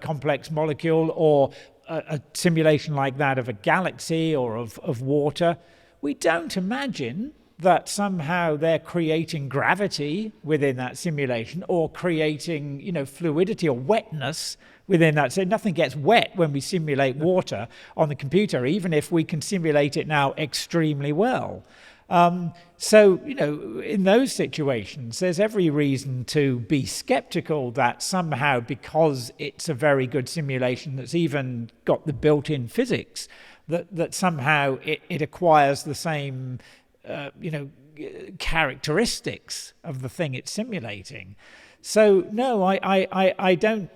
complex molecule, or a simulation like that of a galaxy or of water, we don't imagine that somehow they're creating gravity within that simulation, or creating, fluidity or wetness within that. So nothing gets wet when we simulate water on the computer, even if we can simulate it now extremely well. So, in those situations, there's every reason to be skeptical that somehow, because it's a very good simulation that's even got the built-in physics, that somehow it acquires the same characteristics of the thing it's simulating. So no, I don't.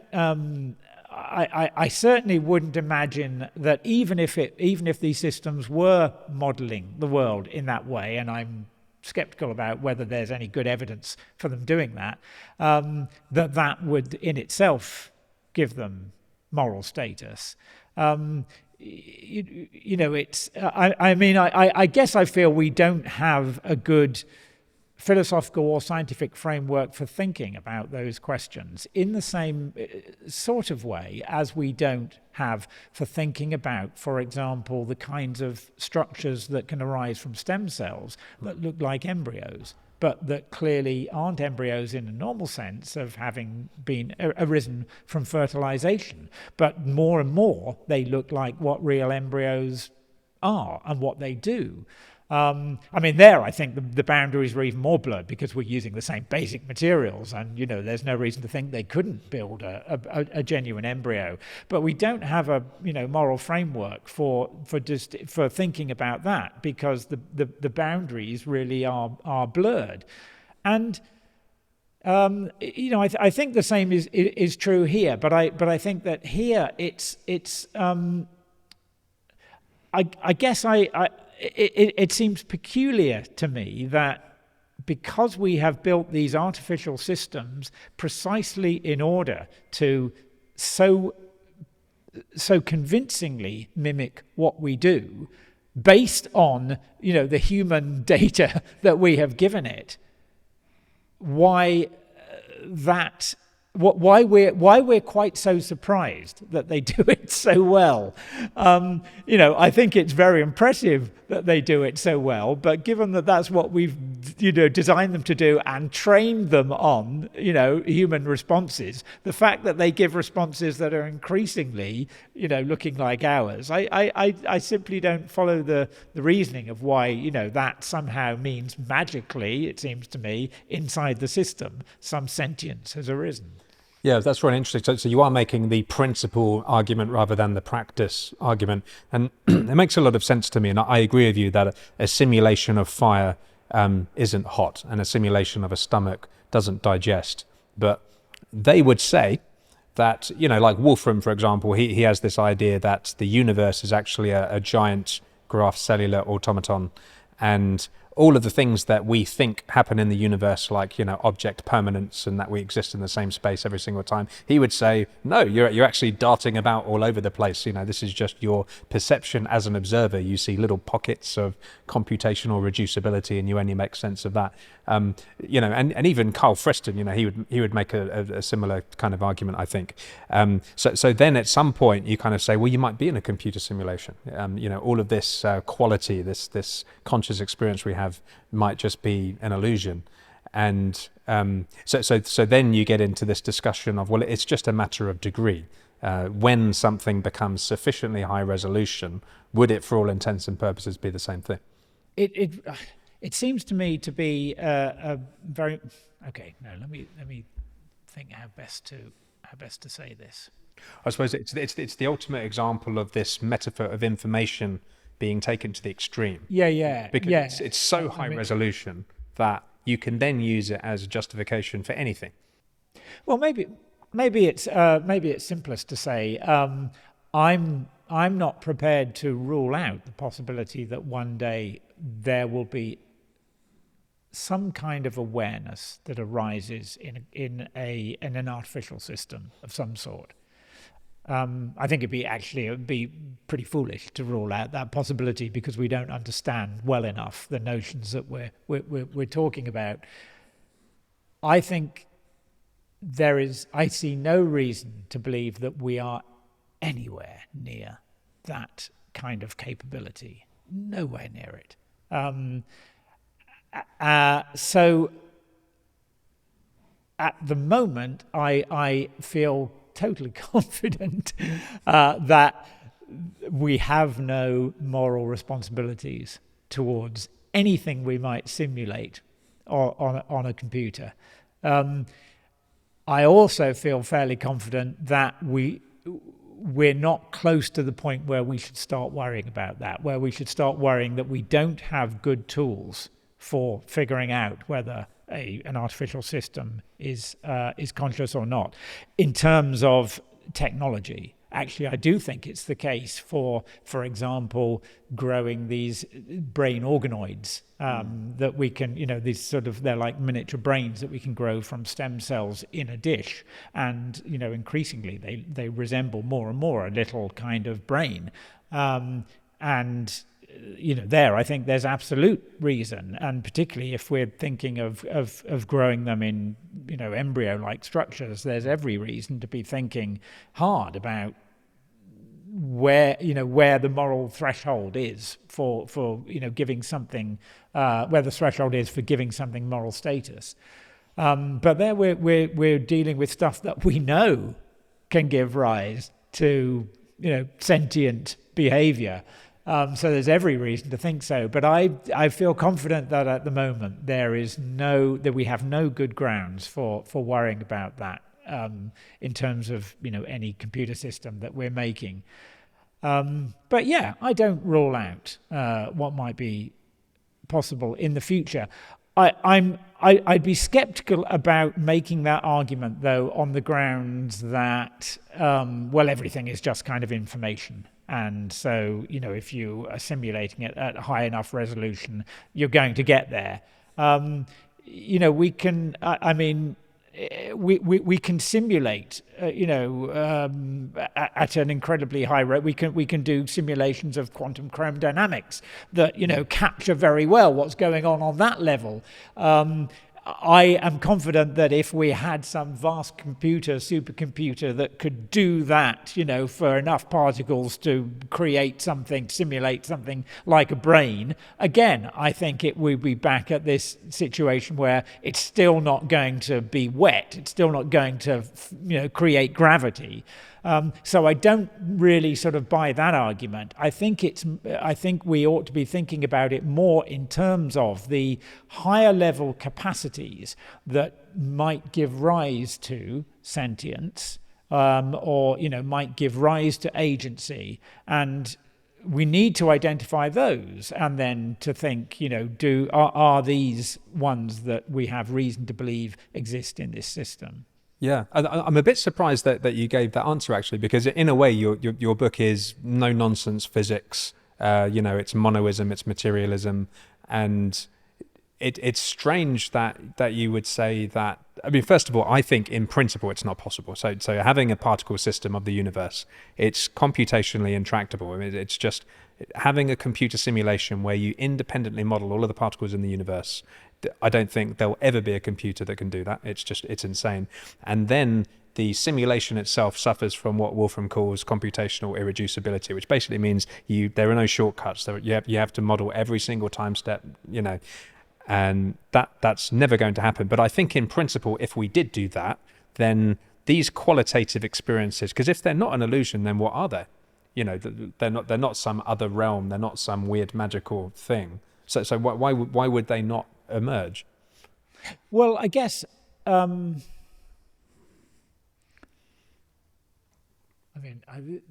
I certainly wouldn't imagine that even if these systems were modelling the world in that way, and I'm skeptical about whether there's any good evidence for them doing that, that would in itself give them moral status. It's. I guess I feel we don't have a good philosophical or scientific framework for thinking about those questions in the same sort of way as we don't have for thinking about, for example, the kinds of structures that can arise from stem cells that look like embryos, but that clearly aren't embryos in a normal sense of having been arisen from fertilization. But more and more, they look like what real embryos are and what they do. I mean, there I think the boundaries are even more blurred because we're using the same basic materials, and there's no reason to think they couldn't build a genuine embryo. But we don't have a moral framework for thinking about that because the boundaries really are blurred, and I think the same is true here. But I think that here it's I guess it seems peculiar to me that because we have built these artificial systems precisely in order to so convincingly mimic what we do, based on the human data that we have given it, why we're quite so surprised that they do it so well. I think it's very impressive that they do it so well, but given that that's what we've designed them to do and trained them on human responses, the fact that they give responses that are increasingly looking like ours, I simply don't follow the reasoning of why that somehow means magically, it seems to me, inside the system some sentience has arisen. Yeah, that's really interesting. So you are making the principle argument rather than the practice argument. And it makes a lot of sense to me. And I agree with you that a simulation of fire isn't hot and a simulation of a stomach doesn't digest. But they would say that, like Wolfram, for example, he has this idea that the universe is actually a giant graph cellular automaton. And all of the things that we think happen in the universe, like, object permanence and that we exist in the same space every single time, he would say, no, you're actually darting about all over the place. This is just your perception as an observer. You see little pockets of computational reducibility and you only make sense of that. And even Carl Freston, he would make a similar kind of argument, I think. So then at some point you kind of say, well, you might be in a computer simulation. All of this quality, this conscious experience we have might just be an illusion. And so then you get into this discussion of, well, it's just a matter of degree. When something becomes sufficiently high resolution, would it, for all intents and purposes, be the same thing? It seems to me to be a very okay. No, let me think how best to say this. I suppose it's the ultimate example of this metaphor of information being taken to the extreme. Yeah. Because it's so high resolution that you can then use it as a justification for anything. Well, maybe it's simplest to say I'm not prepared to rule out the possibility that one day there will be some kind of awareness that arises in an artificial system of some sort. I think it would be pretty foolish to rule out that possibility because we don't understand well enough the notions that we're talking about. I think I see no reason to believe that we are anywhere near that kind of capability. Nowhere near it. So at the moment, I feel totally confident that we have no moral responsibilities towards anything we might simulate on a computer. I also feel fairly confident that we're not close to the point where we should start worrying about that, where we should start worrying that we don't have good tools for figuring out whether an artificial system is conscious or not. In terms of technology, actually, I do think it's the case for example, growing these brain organoids that we can, they're like miniature brains that we can grow from stem cells in a dish. And, increasingly they resemble more and more a little kind of brain. And there I think there's absolute reason, and particularly if we're thinking of growing them in, embryo-like structures, there's every reason to be thinking hard about where the moral threshold is for giving something, where the threshold is for giving something moral status. But there we're dealing with stuff that we know can give rise to sentient behavior. So there's every reason to think so. But I feel confident that at the moment that we have no good grounds for worrying about that in terms of any computer system that we're making. But yeah, I don't rule out what might be possible in the future. I'd be skeptical about making that argument, though, on the grounds that everything is just kind of information. And so, if you are simulating it at a high enough resolution, you're going to get there. We can, we can simulate, at an incredibly high rate. We can do simulations of quantum chromodynamics that, capture very well what's going on that level. I am confident that if we had some vast supercomputer that could do that, for enough particles to simulate something like a brain, again, I think it would be back at this situation where it's still not going to be wet. It's still not going to, create gravity. So I don't really sort of buy that argument. I think we ought to be thinking about it more in terms of the higher level capacities that might give rise to sentience, or might give rise to agency, and we need to identify those, and then to think, are these ones that we have reason to believe exist in this system? Yeah, I'm a bit surprised that you gave that answer, actually, because in a way your book is no nonsense physics. It's monoism, it's materialism, and it's strange that you would say that. I mean, first of all, I think in principle it's not possible. So having a particle system of the universe, it's computationally intractable. I mean, it's just having a computer simulation where you independently model all of the particles in the universe. I don't think there'll ever be a computer that can do that. It's insane. And then the simulation itself suffers from what Wolfram calls computational irreducibility, which basically means there are no shortcuts. You have to model every single time step, and that's never going to happen. But I think in principle, if we did do that, then these qualitative experiences, because if they're not an illusion, then what are they? They're not some other realm. They're not some weird magical thing. So why would they not emerge? Well, I guess it's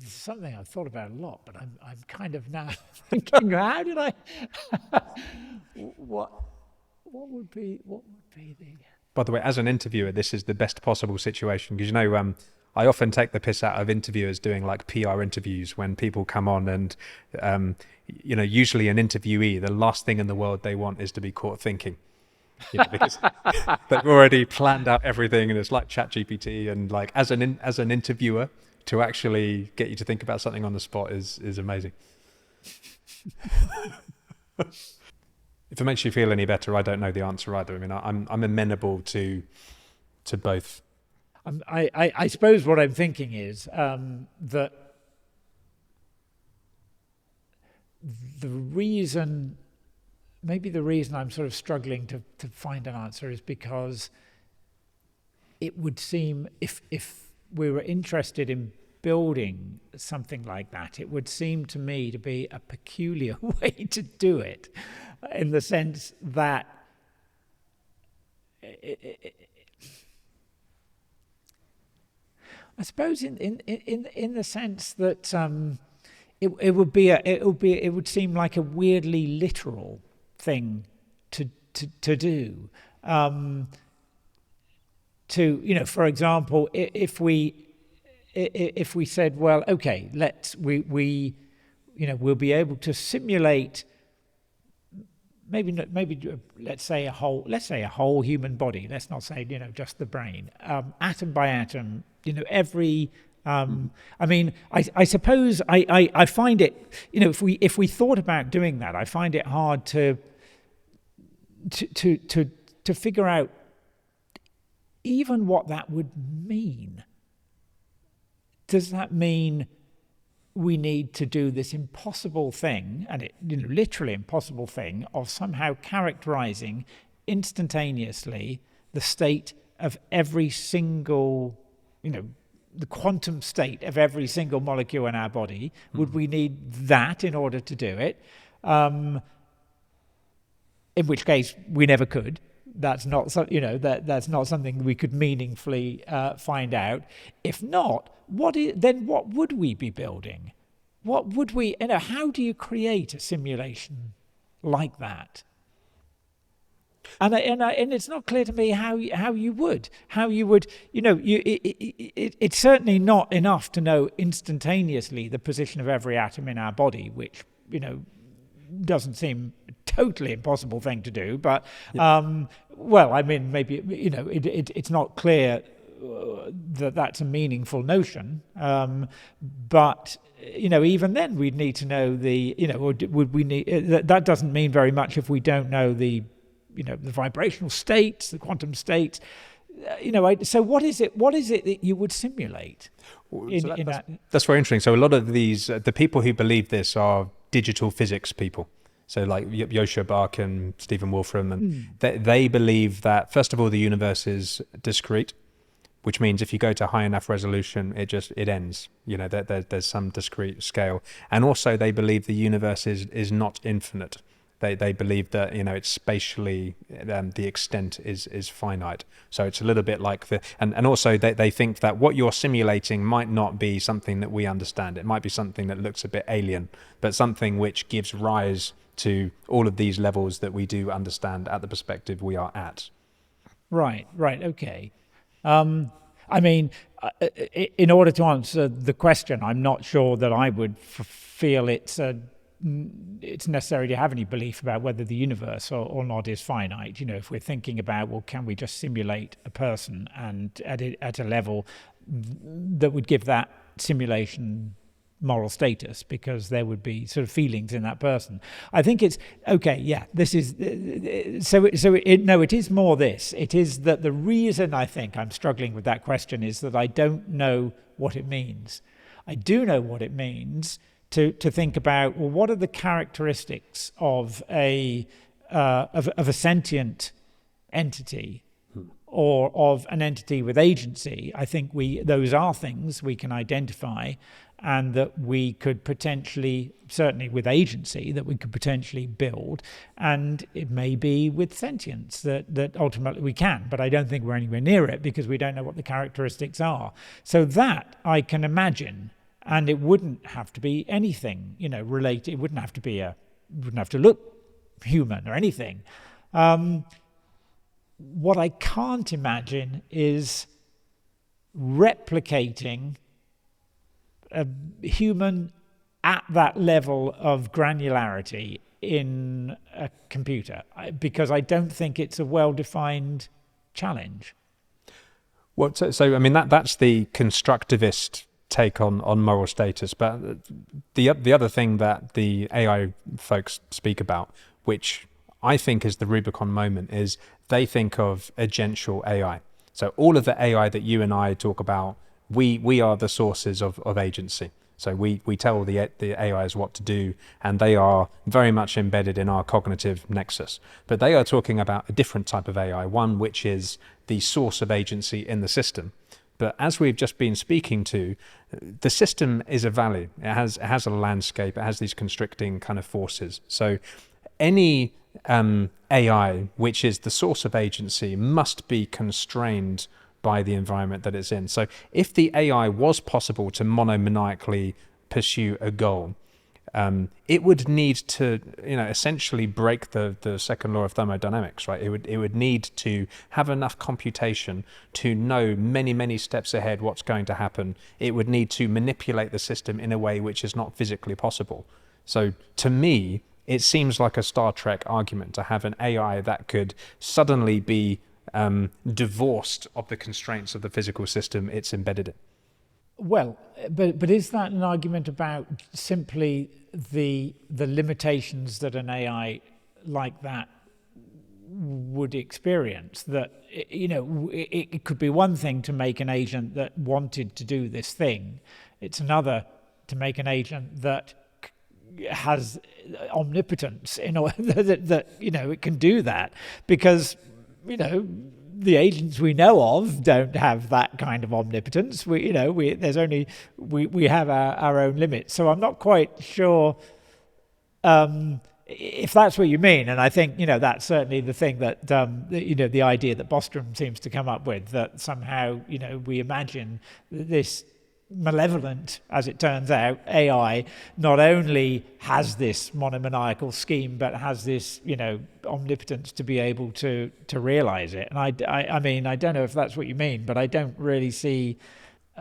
something I've thought about a lot, but I'm kind of now thinking, how did I? what would be the? By the way, as an interviewer, this is the best possible situation, because I often take the piss out of interviewers doing like PR interviews when people come on, and usually an interviewee, the last thing in the world they want is to be caught thinking, because they've already planned out everything, and it's like ChatGPT. And like as an interviewer, to actually get you to think about something on the spot is amazing. If it makes you feel any better, I don't know the answer either. I mean, I'm amenable to both. I suppose what I'm thinking is that maybe the reason I'm sort of struggling to find an answer is because it would seem, if we were interested in building something like that, it would seem to me to be a peculiar way to do it, in the sense that I suppose in the sense that it would seem like a weirdly literal thing to do. For example, if we said, well, okay, we'll be able to simulate let's say a whole human body. Let's not say just the brain, atom by atom. Every I mean, I suppose I find it, you know, if we thought about doing that, I find it hard to figure out even what that would mean. Does that mean we need to do this impossible thing, and it, you know, literally impossible thing, of somehow characterizing instantaneously the state of every single, you know, the quantum state of every single molecule in our body? Would we need that in order to do it? In which case we never could. That's not, you know, that's not something we could meaningfully find out. If not, then what would we be building? What would we, you know, how do you create a simulation like that? And it's not clear to me how you would, you know, it's certainly not enough to know instantaneously the position of every atom in our body, which, you know, doesn't seem a totally impossible thing to do. But well, I mean, maybe, you know, it's not clear that that's a meaningful notion. But, you know, even then we'd need to know the, you know, or would we need, that doesn't mean very much if we don't know the, you know, the vibrational states, the quantum states. You know, so what is it that you would simulate? That's very interesting. So a lot of these, the people who believe this are digital physics people. So like Yoshua Bach and Stephen Wolfram, and they believe that, first of all, the universe is discrete, which means if you go to high enough resolution, it ends. You know, there's some discrete scale. And also they believe the universe is not infinite. They believe that, you know, it's spatially, the extent is finite. So it's a little bit like and also they think that what you're simulating might not be something that we understand. It might be something that looks a bit alien, but something which gives rise to all of these levels that we do understand at the perspective we are at. Right, okay. I mean, in order to answer the question, I'm not sure that I would feel it's necessary to have any belief about whether the universe or not is finite. You know, if we're thinking about, well, can we just simulate a person and at a level that would give that simulation moral status, because there would be sort of feelings in that person. I think it's okay. Yeah, this is it is more this. It is that the reason I think I'm struggling with that question is that I don't know what it means. I do know what it means to think about, well, what are the characteristics of a sentient entity or of an entity with agency. I think those are things we can identify, and that we could potentially, certainly with agency, that we could potentially build. And it may be with sentience that ultimately we can, but I don't think we're anywhere near it because we don't know what the characteristics are. So that I can imagine, and it wouldn't have to be anything, you know, related. It wouldn't have to look human or anything. What I can't imagine is replicating a human at that level of granularity in a computer, because I don't think it's a well-defined challenge. Well, so I mean that's the constructivist take on moral status, but the other thing that the AI folks speak about, which I think is the Rubicon moment, is they think of agential AI. So all of the AI that you and I talk about, we are the sources of agency. So we tell the AIs what to do, and they are very much embedded in our cognitive nexus. But they are talking about a different type of AI, one which is the source of agency in the system. But as we've just been speaking to, the system is a valley. It has a landscape. It has these constricting kind of forces. So any AI which is the source of agency must be constrained by the environment that it's in. So if the AI was possible to monomaniacally pursue a goal, it would need to, essentially break the second law of thermodynamics, right? It would need to have enough computation to know many steps ahead what's going to happen. It would need to manipulate the system in a way which is not physically possible. So to me, it seems like a Star Trek argument to have an AI that could suddenly be divorced of the constraints of the physical system it's embedded in. Well, but is that an argument about simply the limitations that an AI like that would experience? That it could be one thing to make an agent that wanted to do this thing. It's another to make an agent that has omnipotence in order that it can do that, because the agents we know of don't have that kind of omnipotence. We have our own limits. So I'm not quite sure if that's what you mean. And I think that's certainly the thing that the idea that Bostrom seems to come up with, that somehow we imagine this malevolent, as it turns out, AI not only has this monomaniacal scheme, but has this omnipotence to be able to realize it. And I mean, I don't know if that's what you mean, but I don't really see.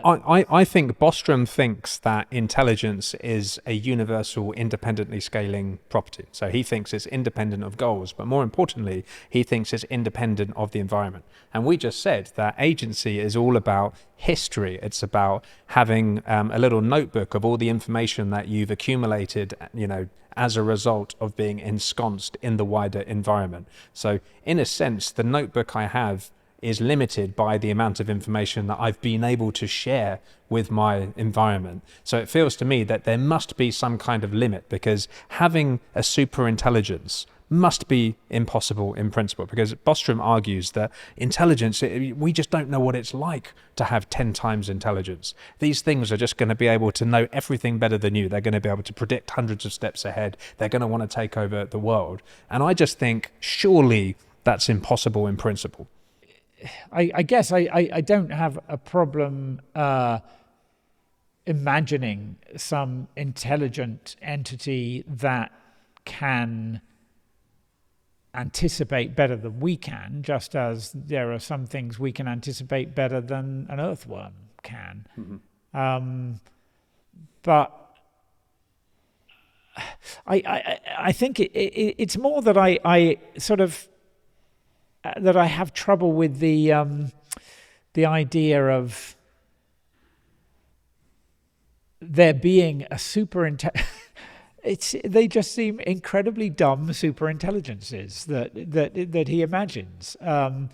I think Bostrom thinks that intelligence is a universal independently scaling property. So he thinks it's independent of goals, but more importantly, he thinks it's independent of the environment. And we just said that agency is all about history. It's about having a little notebook of all the information that you've accumulated, as a result of being ensconced in the wider environment. So in a sense, the notebook I have is limited by the amount of information that I've been able to share with my environment. So it feels to me that there must be some kind of limit, because having a super intelligence must be impossible in principle, because Bostrom argues that intelligence, we just don't know what it's like to have 10 times intelligence. These things are just going to be able to know everything better than you. They're going to be able to predict hundreds of steps ahead. They're going to want to take over the world. And I just think surely that's impossible in principle. I guess I don't have a problem imagining some intelligent entity that can anticipate better than we can, just as there are some things we can anticipate better than an earthworm can. Mm-hmm. But I think it's more that I sort of that I have trouble with the idea of there being a they just seem incredibly dumb super intelligences that he imagines. And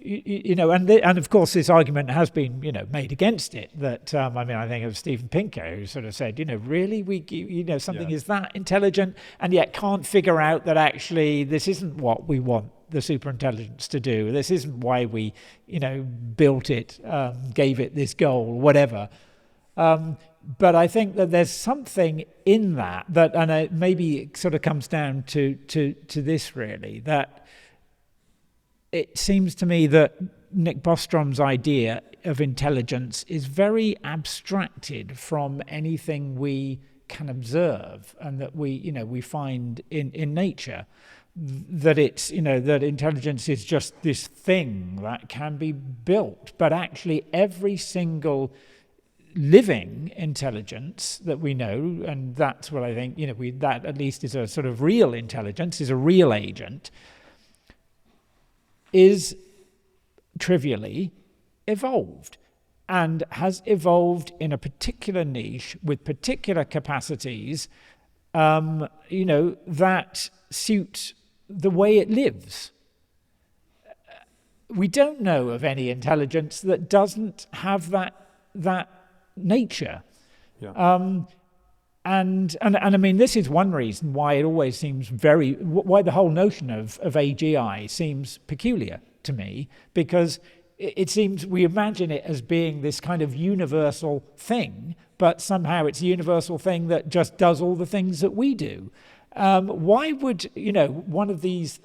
of course this argument has been made against it, that I think of Stephen Pinker, who sort of said really something is that intelligent and yet can't figure out that actually this isn't what we want the superintelligence to do. This isn't why we built it, gave it this goal, whatever. But I think that there's something in that and it maybe sort of comes down to this really, that it seems to me that Nick Bostrom's idea of intelligence is very abstracted from anything we can observe and that we find in nature. That it's that intelligence is just this thing that can be built, but actually every single living intelligence that we know, and that's what I think that at least is a sort of real intelligence, is a real agent, is trivially evolved and has evolved in a particular niche with particular capacities that suit the way it lives. We don't know of any intelligence that doesn't have that nature. Yeah. And I mean, this is one reason why it always seems why the whole notion of AGI seems peculiar to me, because it seems we imagine it as being this kind of universal thing, but somehow it's a universal thing that just does all the things that we do. Why would, one of these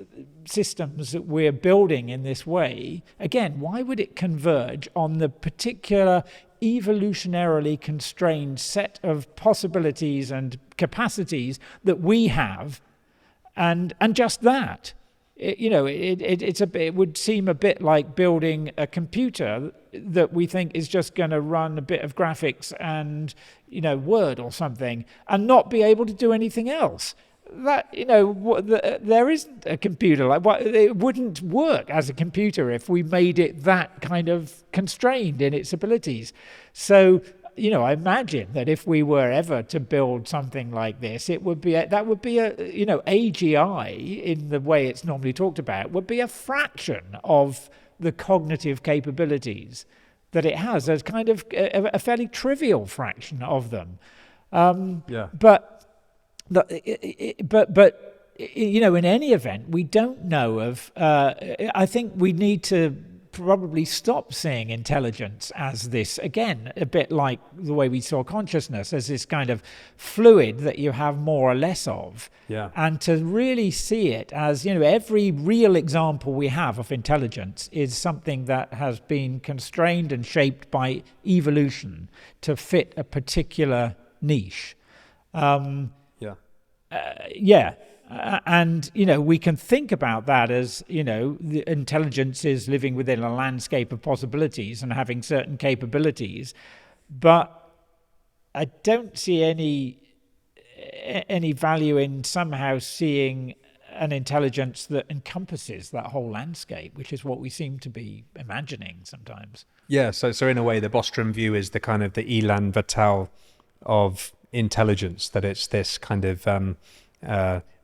systems that we're building in this way, again, why would it converge on the particular evolutionarily constrained set of possibilities and capacities that we have, and just that? It would seem a bit like building a computer that we think is just going to run a bit of graphics and Word or something and not be able to do anything else. That there isn't a computer it wouldn't work as a computer if we made it that kind of constrained in its abilities. So I imagine that if we were ever to build something like this, that would be AGI in the way it's normally talked about would be a fraction of the cognitive capabilities that it has. There's kind of a fairly trivial fraction of them. But in any event, we don't know of. I think we need to probably stop seeing intelligence as this, again, a bit like the way we saw consciousness, as this kind of fluid that you have more or less of. And to really see it as, every real example we have of intelligence is something that has been constrained and shaped by evolution to fit a particular niche. And we can think about that as the intelligence is living within a landscape of possibilities and having certain capabilities, but I don't see any value in somehow seeing an intelligence that encompasses that whole landscape, which is what we seem to be imagining sometimes. So in a way, the Bostrom view is the kind of the Elan Vital of intelligence, that it's this kind of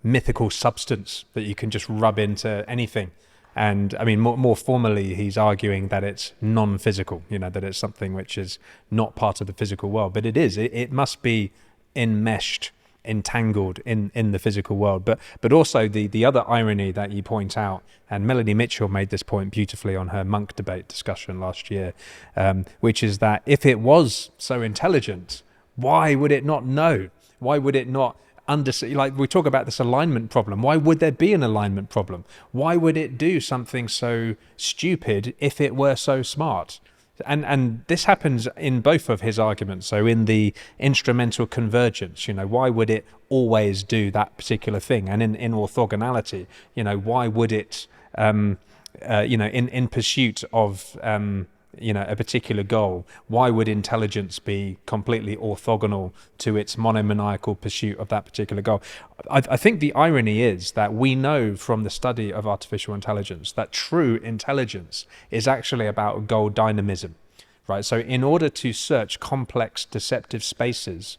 mythical substance that you can just rub into anything. And I mean, more formally, he's arguing that it's non-physical, that it's something which is not part of the physical world, but it is. It must be enmeshed, entangled in the physical world. But also the other irony that you point out, and Melanie Mitchell made this point beautifully on her monk debate discussion last year, which is that if it was so intelligent, why would it not know? Why would it not like we talk about this alignment problem? Why would there be an alignment problem? Why would it do something so stupid if it were so smart? And this happens in both of his arguments. So in the instrumental convergence, why would it always do that particular thing? And in orthogonality, why would it, in pursuit of a particular goal, why would intelligence be completely orthogonal to its monomaniacal pursuit of that particular goal? I think the irony is that we know from the study of artificial intelligence that true intelligence is actually about goal dynamism, right? So in order to search complex deceptive spaces,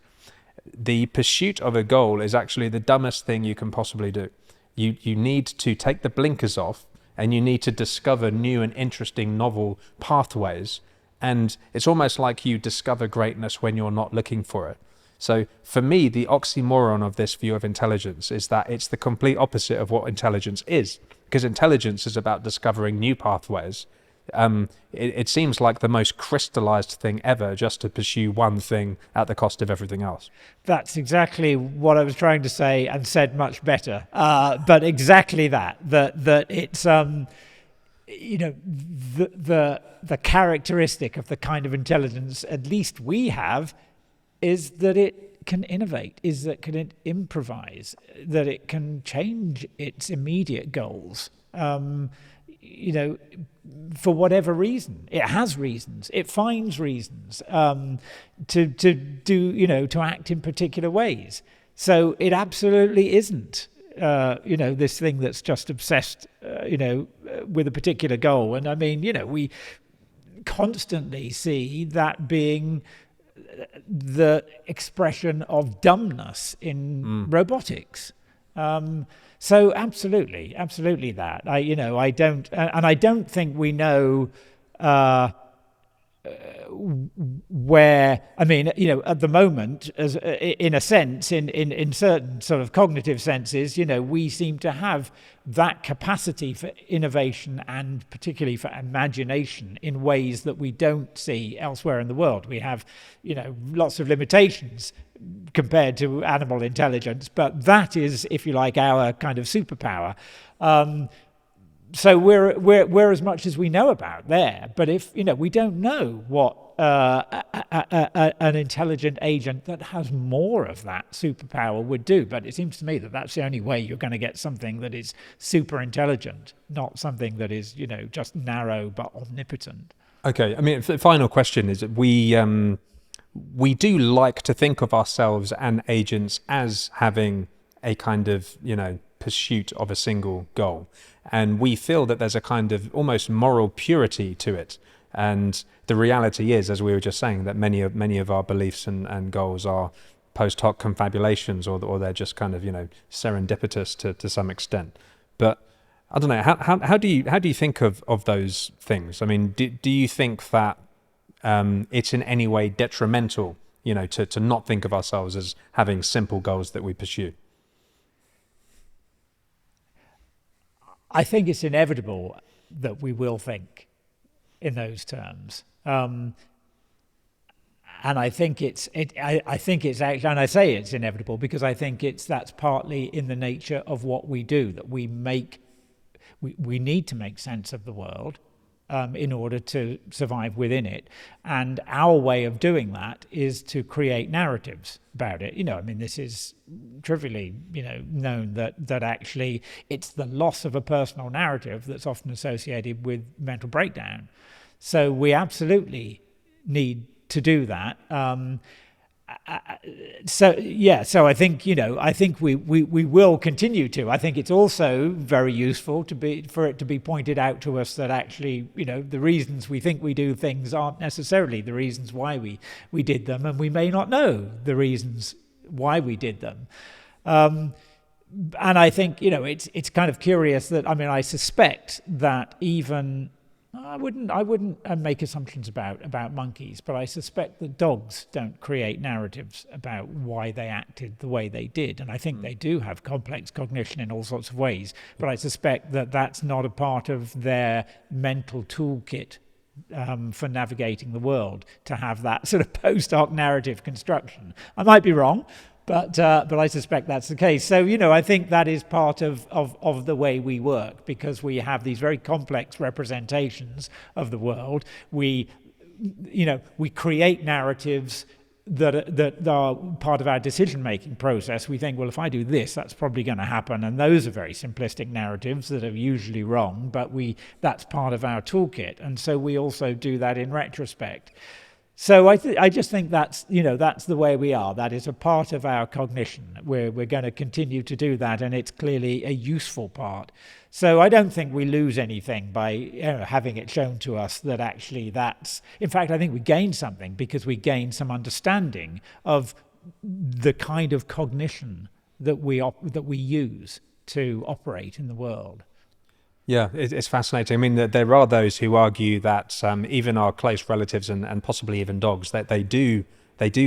the pursuit of a goal is actually the dumbest thing you can possibly do. You need to take the blinkers off, and you need to discover new and interesting novel pathways. And it's almost like you discover greatness when you're not looking for it. So for me, the oxymoron of this view of intelligence is that it's the complete opposite of what intelligence is. Because intelligence is about discovering new pathways. It seems like the most crystallized thing ever, just to pursue one thing at the cost of everything else. That's exactly what I was trying to say, and said much better. But exactly that it's the characteristic of the kind of intelligence at least we have is that it can innovate, is that it can improvise, that it can change its immediate goals. For whatever reason. It has reasons. It finds reasons to do, to act in particular ways. So it absolutely isn't, this thing that's just obsessed, with a particular goal. And I mean, we constantly see that being the expression of dumbness in robotics. So absolutely that. I don't think we know where. I mean, at the moment, as in a sense, in certain sort of cognitive senses, we seem to have that capacity for innovation and particularly for imagination in ways that we don't see elsewhere in the world. We have, lots of limitations compared to animal intelligence, but that is, if you like, our kind of superpower. So we're as much as we know about there. But if we don't know what an intelligent agent that has more of that superpower would do. But it seems to me that that's the only way you're going to get something that is super intelligent, not something that is just narrow but omnipotent. Okay, I mean, the final question is that we do like to think of ourselves and agents as having a kind of, pursuit of a single goal. And we feel that there's a kind of almost moral purity to it. And the reality is, as we were just saying, that many of our beliefs and goals are post hoc confabulations, or they're just kind of, serendipitous to some extent. But I don't know, how do you think of those things? I mean, do you think that it's in any way detrimental, to not think of ourselves as having simple goals that we pursue? I think it's inevitable that we will think in those terms. And I think it's actually, and I say it's inevitable because I think that's partly in the nature of what we do, that we need to make sense of the world in order to survive within it. And our way of doing that is to create narratives about it. This is trivially, known that actually it's the loss of a personal narrative that's often associated with mental breakdown. So we absolutely need to do that. So I think we will continue to. I think it's also very useful for it to be pointed out to us that actually, the reasons we think we do things aren't necessarily the reasons why we did them, and we may not know the reasons why we did them. And I think it's kind of curious that I suspect that even. I wouldn't make assumptions about monkeys, but I suspect that dogs don't create narratives about why they acted the way they did. And I think they do have complex cognition in all sorts of ways, but I suspect that that's not a part of their mental toolkit for navigating the world, to have that sort of post hoc narrative construction. I might be wrong, but I suspect that's the case. So, I think that is part of the way we work, because we have these very complex representations of the world. We create narratives that are part of our decision-making process. We think, well, if I do this, that's probably going to happen. And those are very simplistic narratives that are usually wrong, but that's part of our toolkit. And so we also do that in retrospect. So I just think that's the way we are. That is a part of our cognition. We're going to continue to do that, and it's clearly a useful part. So I don't think we lose anything by having it shown to us that actually that's. In fact, I think we gain something, because we gain some understanding of the kind of cognition that we use to operate in the world. Yeah, it's fascinating. I mean, there are those who argue that even our close relatives and possibly even dogs, that they do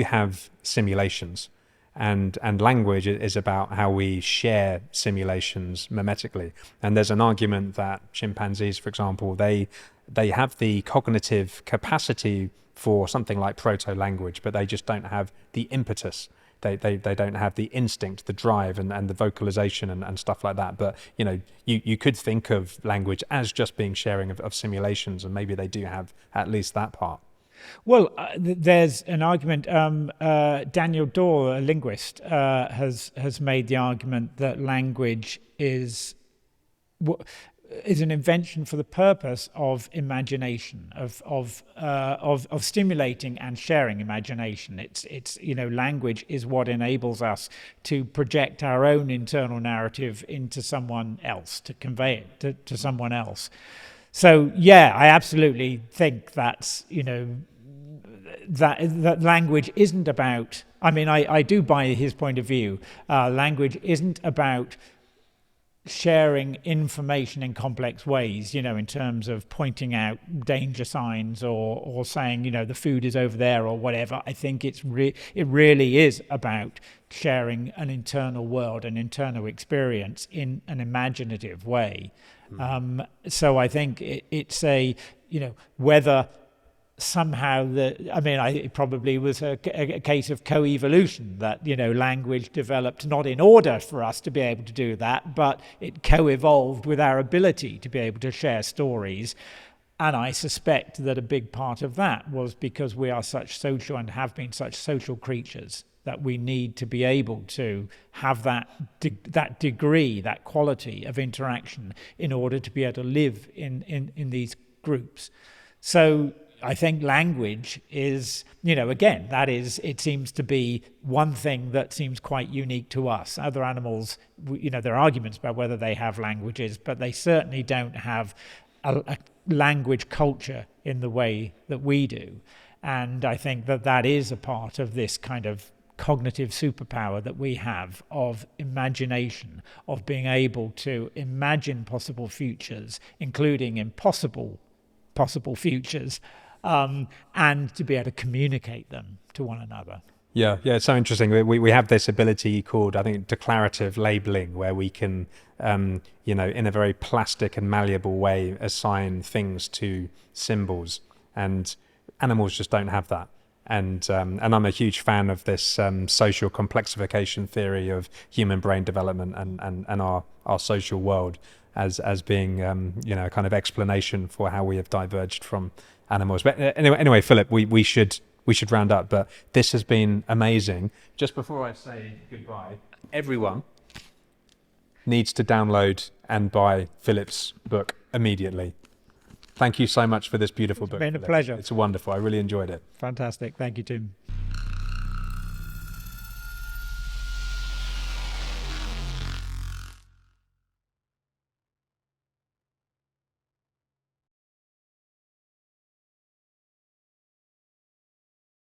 have simulations, and language is about how we share simulations mimetically. And there's an argument that chimpanzees, for example, they have the cognitive capacity for something like proto-language, but they just don't have the impetus. They don't have the instinct, the drive, and the vocalization and stuff like that. But you could think of language as just being sharing of simulations, and maybe they do have at least that part. Well, there's an argument. Daniel Dorr, a linguist, has made the argument that language is an invention for the purpose of imagination, of stimulating and sharing imagination. It's language is what enables us to project our own internal narrative into someone else, to convey it to someone else. So yeah, I absolutely think that's that language isn't about. I do buy his point of view. Language isn't about sharing information in complex ways, in terms of pointing out danger signs or saying, the food is over there or whatever. I think it really is about sharing an internal world, an internal experience in an imaginative way. So I think it's whether somehow it probably was a case of co-evolution, that language developed not in order for us to be able to do that, but it co-evolved with our ability to be able to share stories. And I suspect that a big part of that was because we are such social and have been such social creatures, that we need to be able to have that degree, that quality of interaction in order to be able to live in these groups. So I think language is, again, it seems to be one thing that seems quite unique to us. Other animals, there are arguments about whether they have languages, but they certainly don't have language culture in the way that we do. And I think that that is a part of this kind of cognitive superpower that we have of imagination, of being able to imagine possible futures, including impossible possible futures, and to be able to communicate them to one another. Yeah, it's so interesting. We have this ability called, I think, declarative labeling, where we can, in a very plastic and malleable way, assign things to symbols, and animals just don't have that. And I'm a huge fan of this social complexification theory of human brain development and our social world as being a kind of explanation for how we have diverged from animals. But anyway, Philip, we should round up, but this has been amazing. Just before I say goodbye, everyone needs to download and buy Philip's book immediately. Thank you so much for this beautiful book. It's been a pleasure. It's wonderful. I really enjoyed it. Fantastic. Thank you, Tim.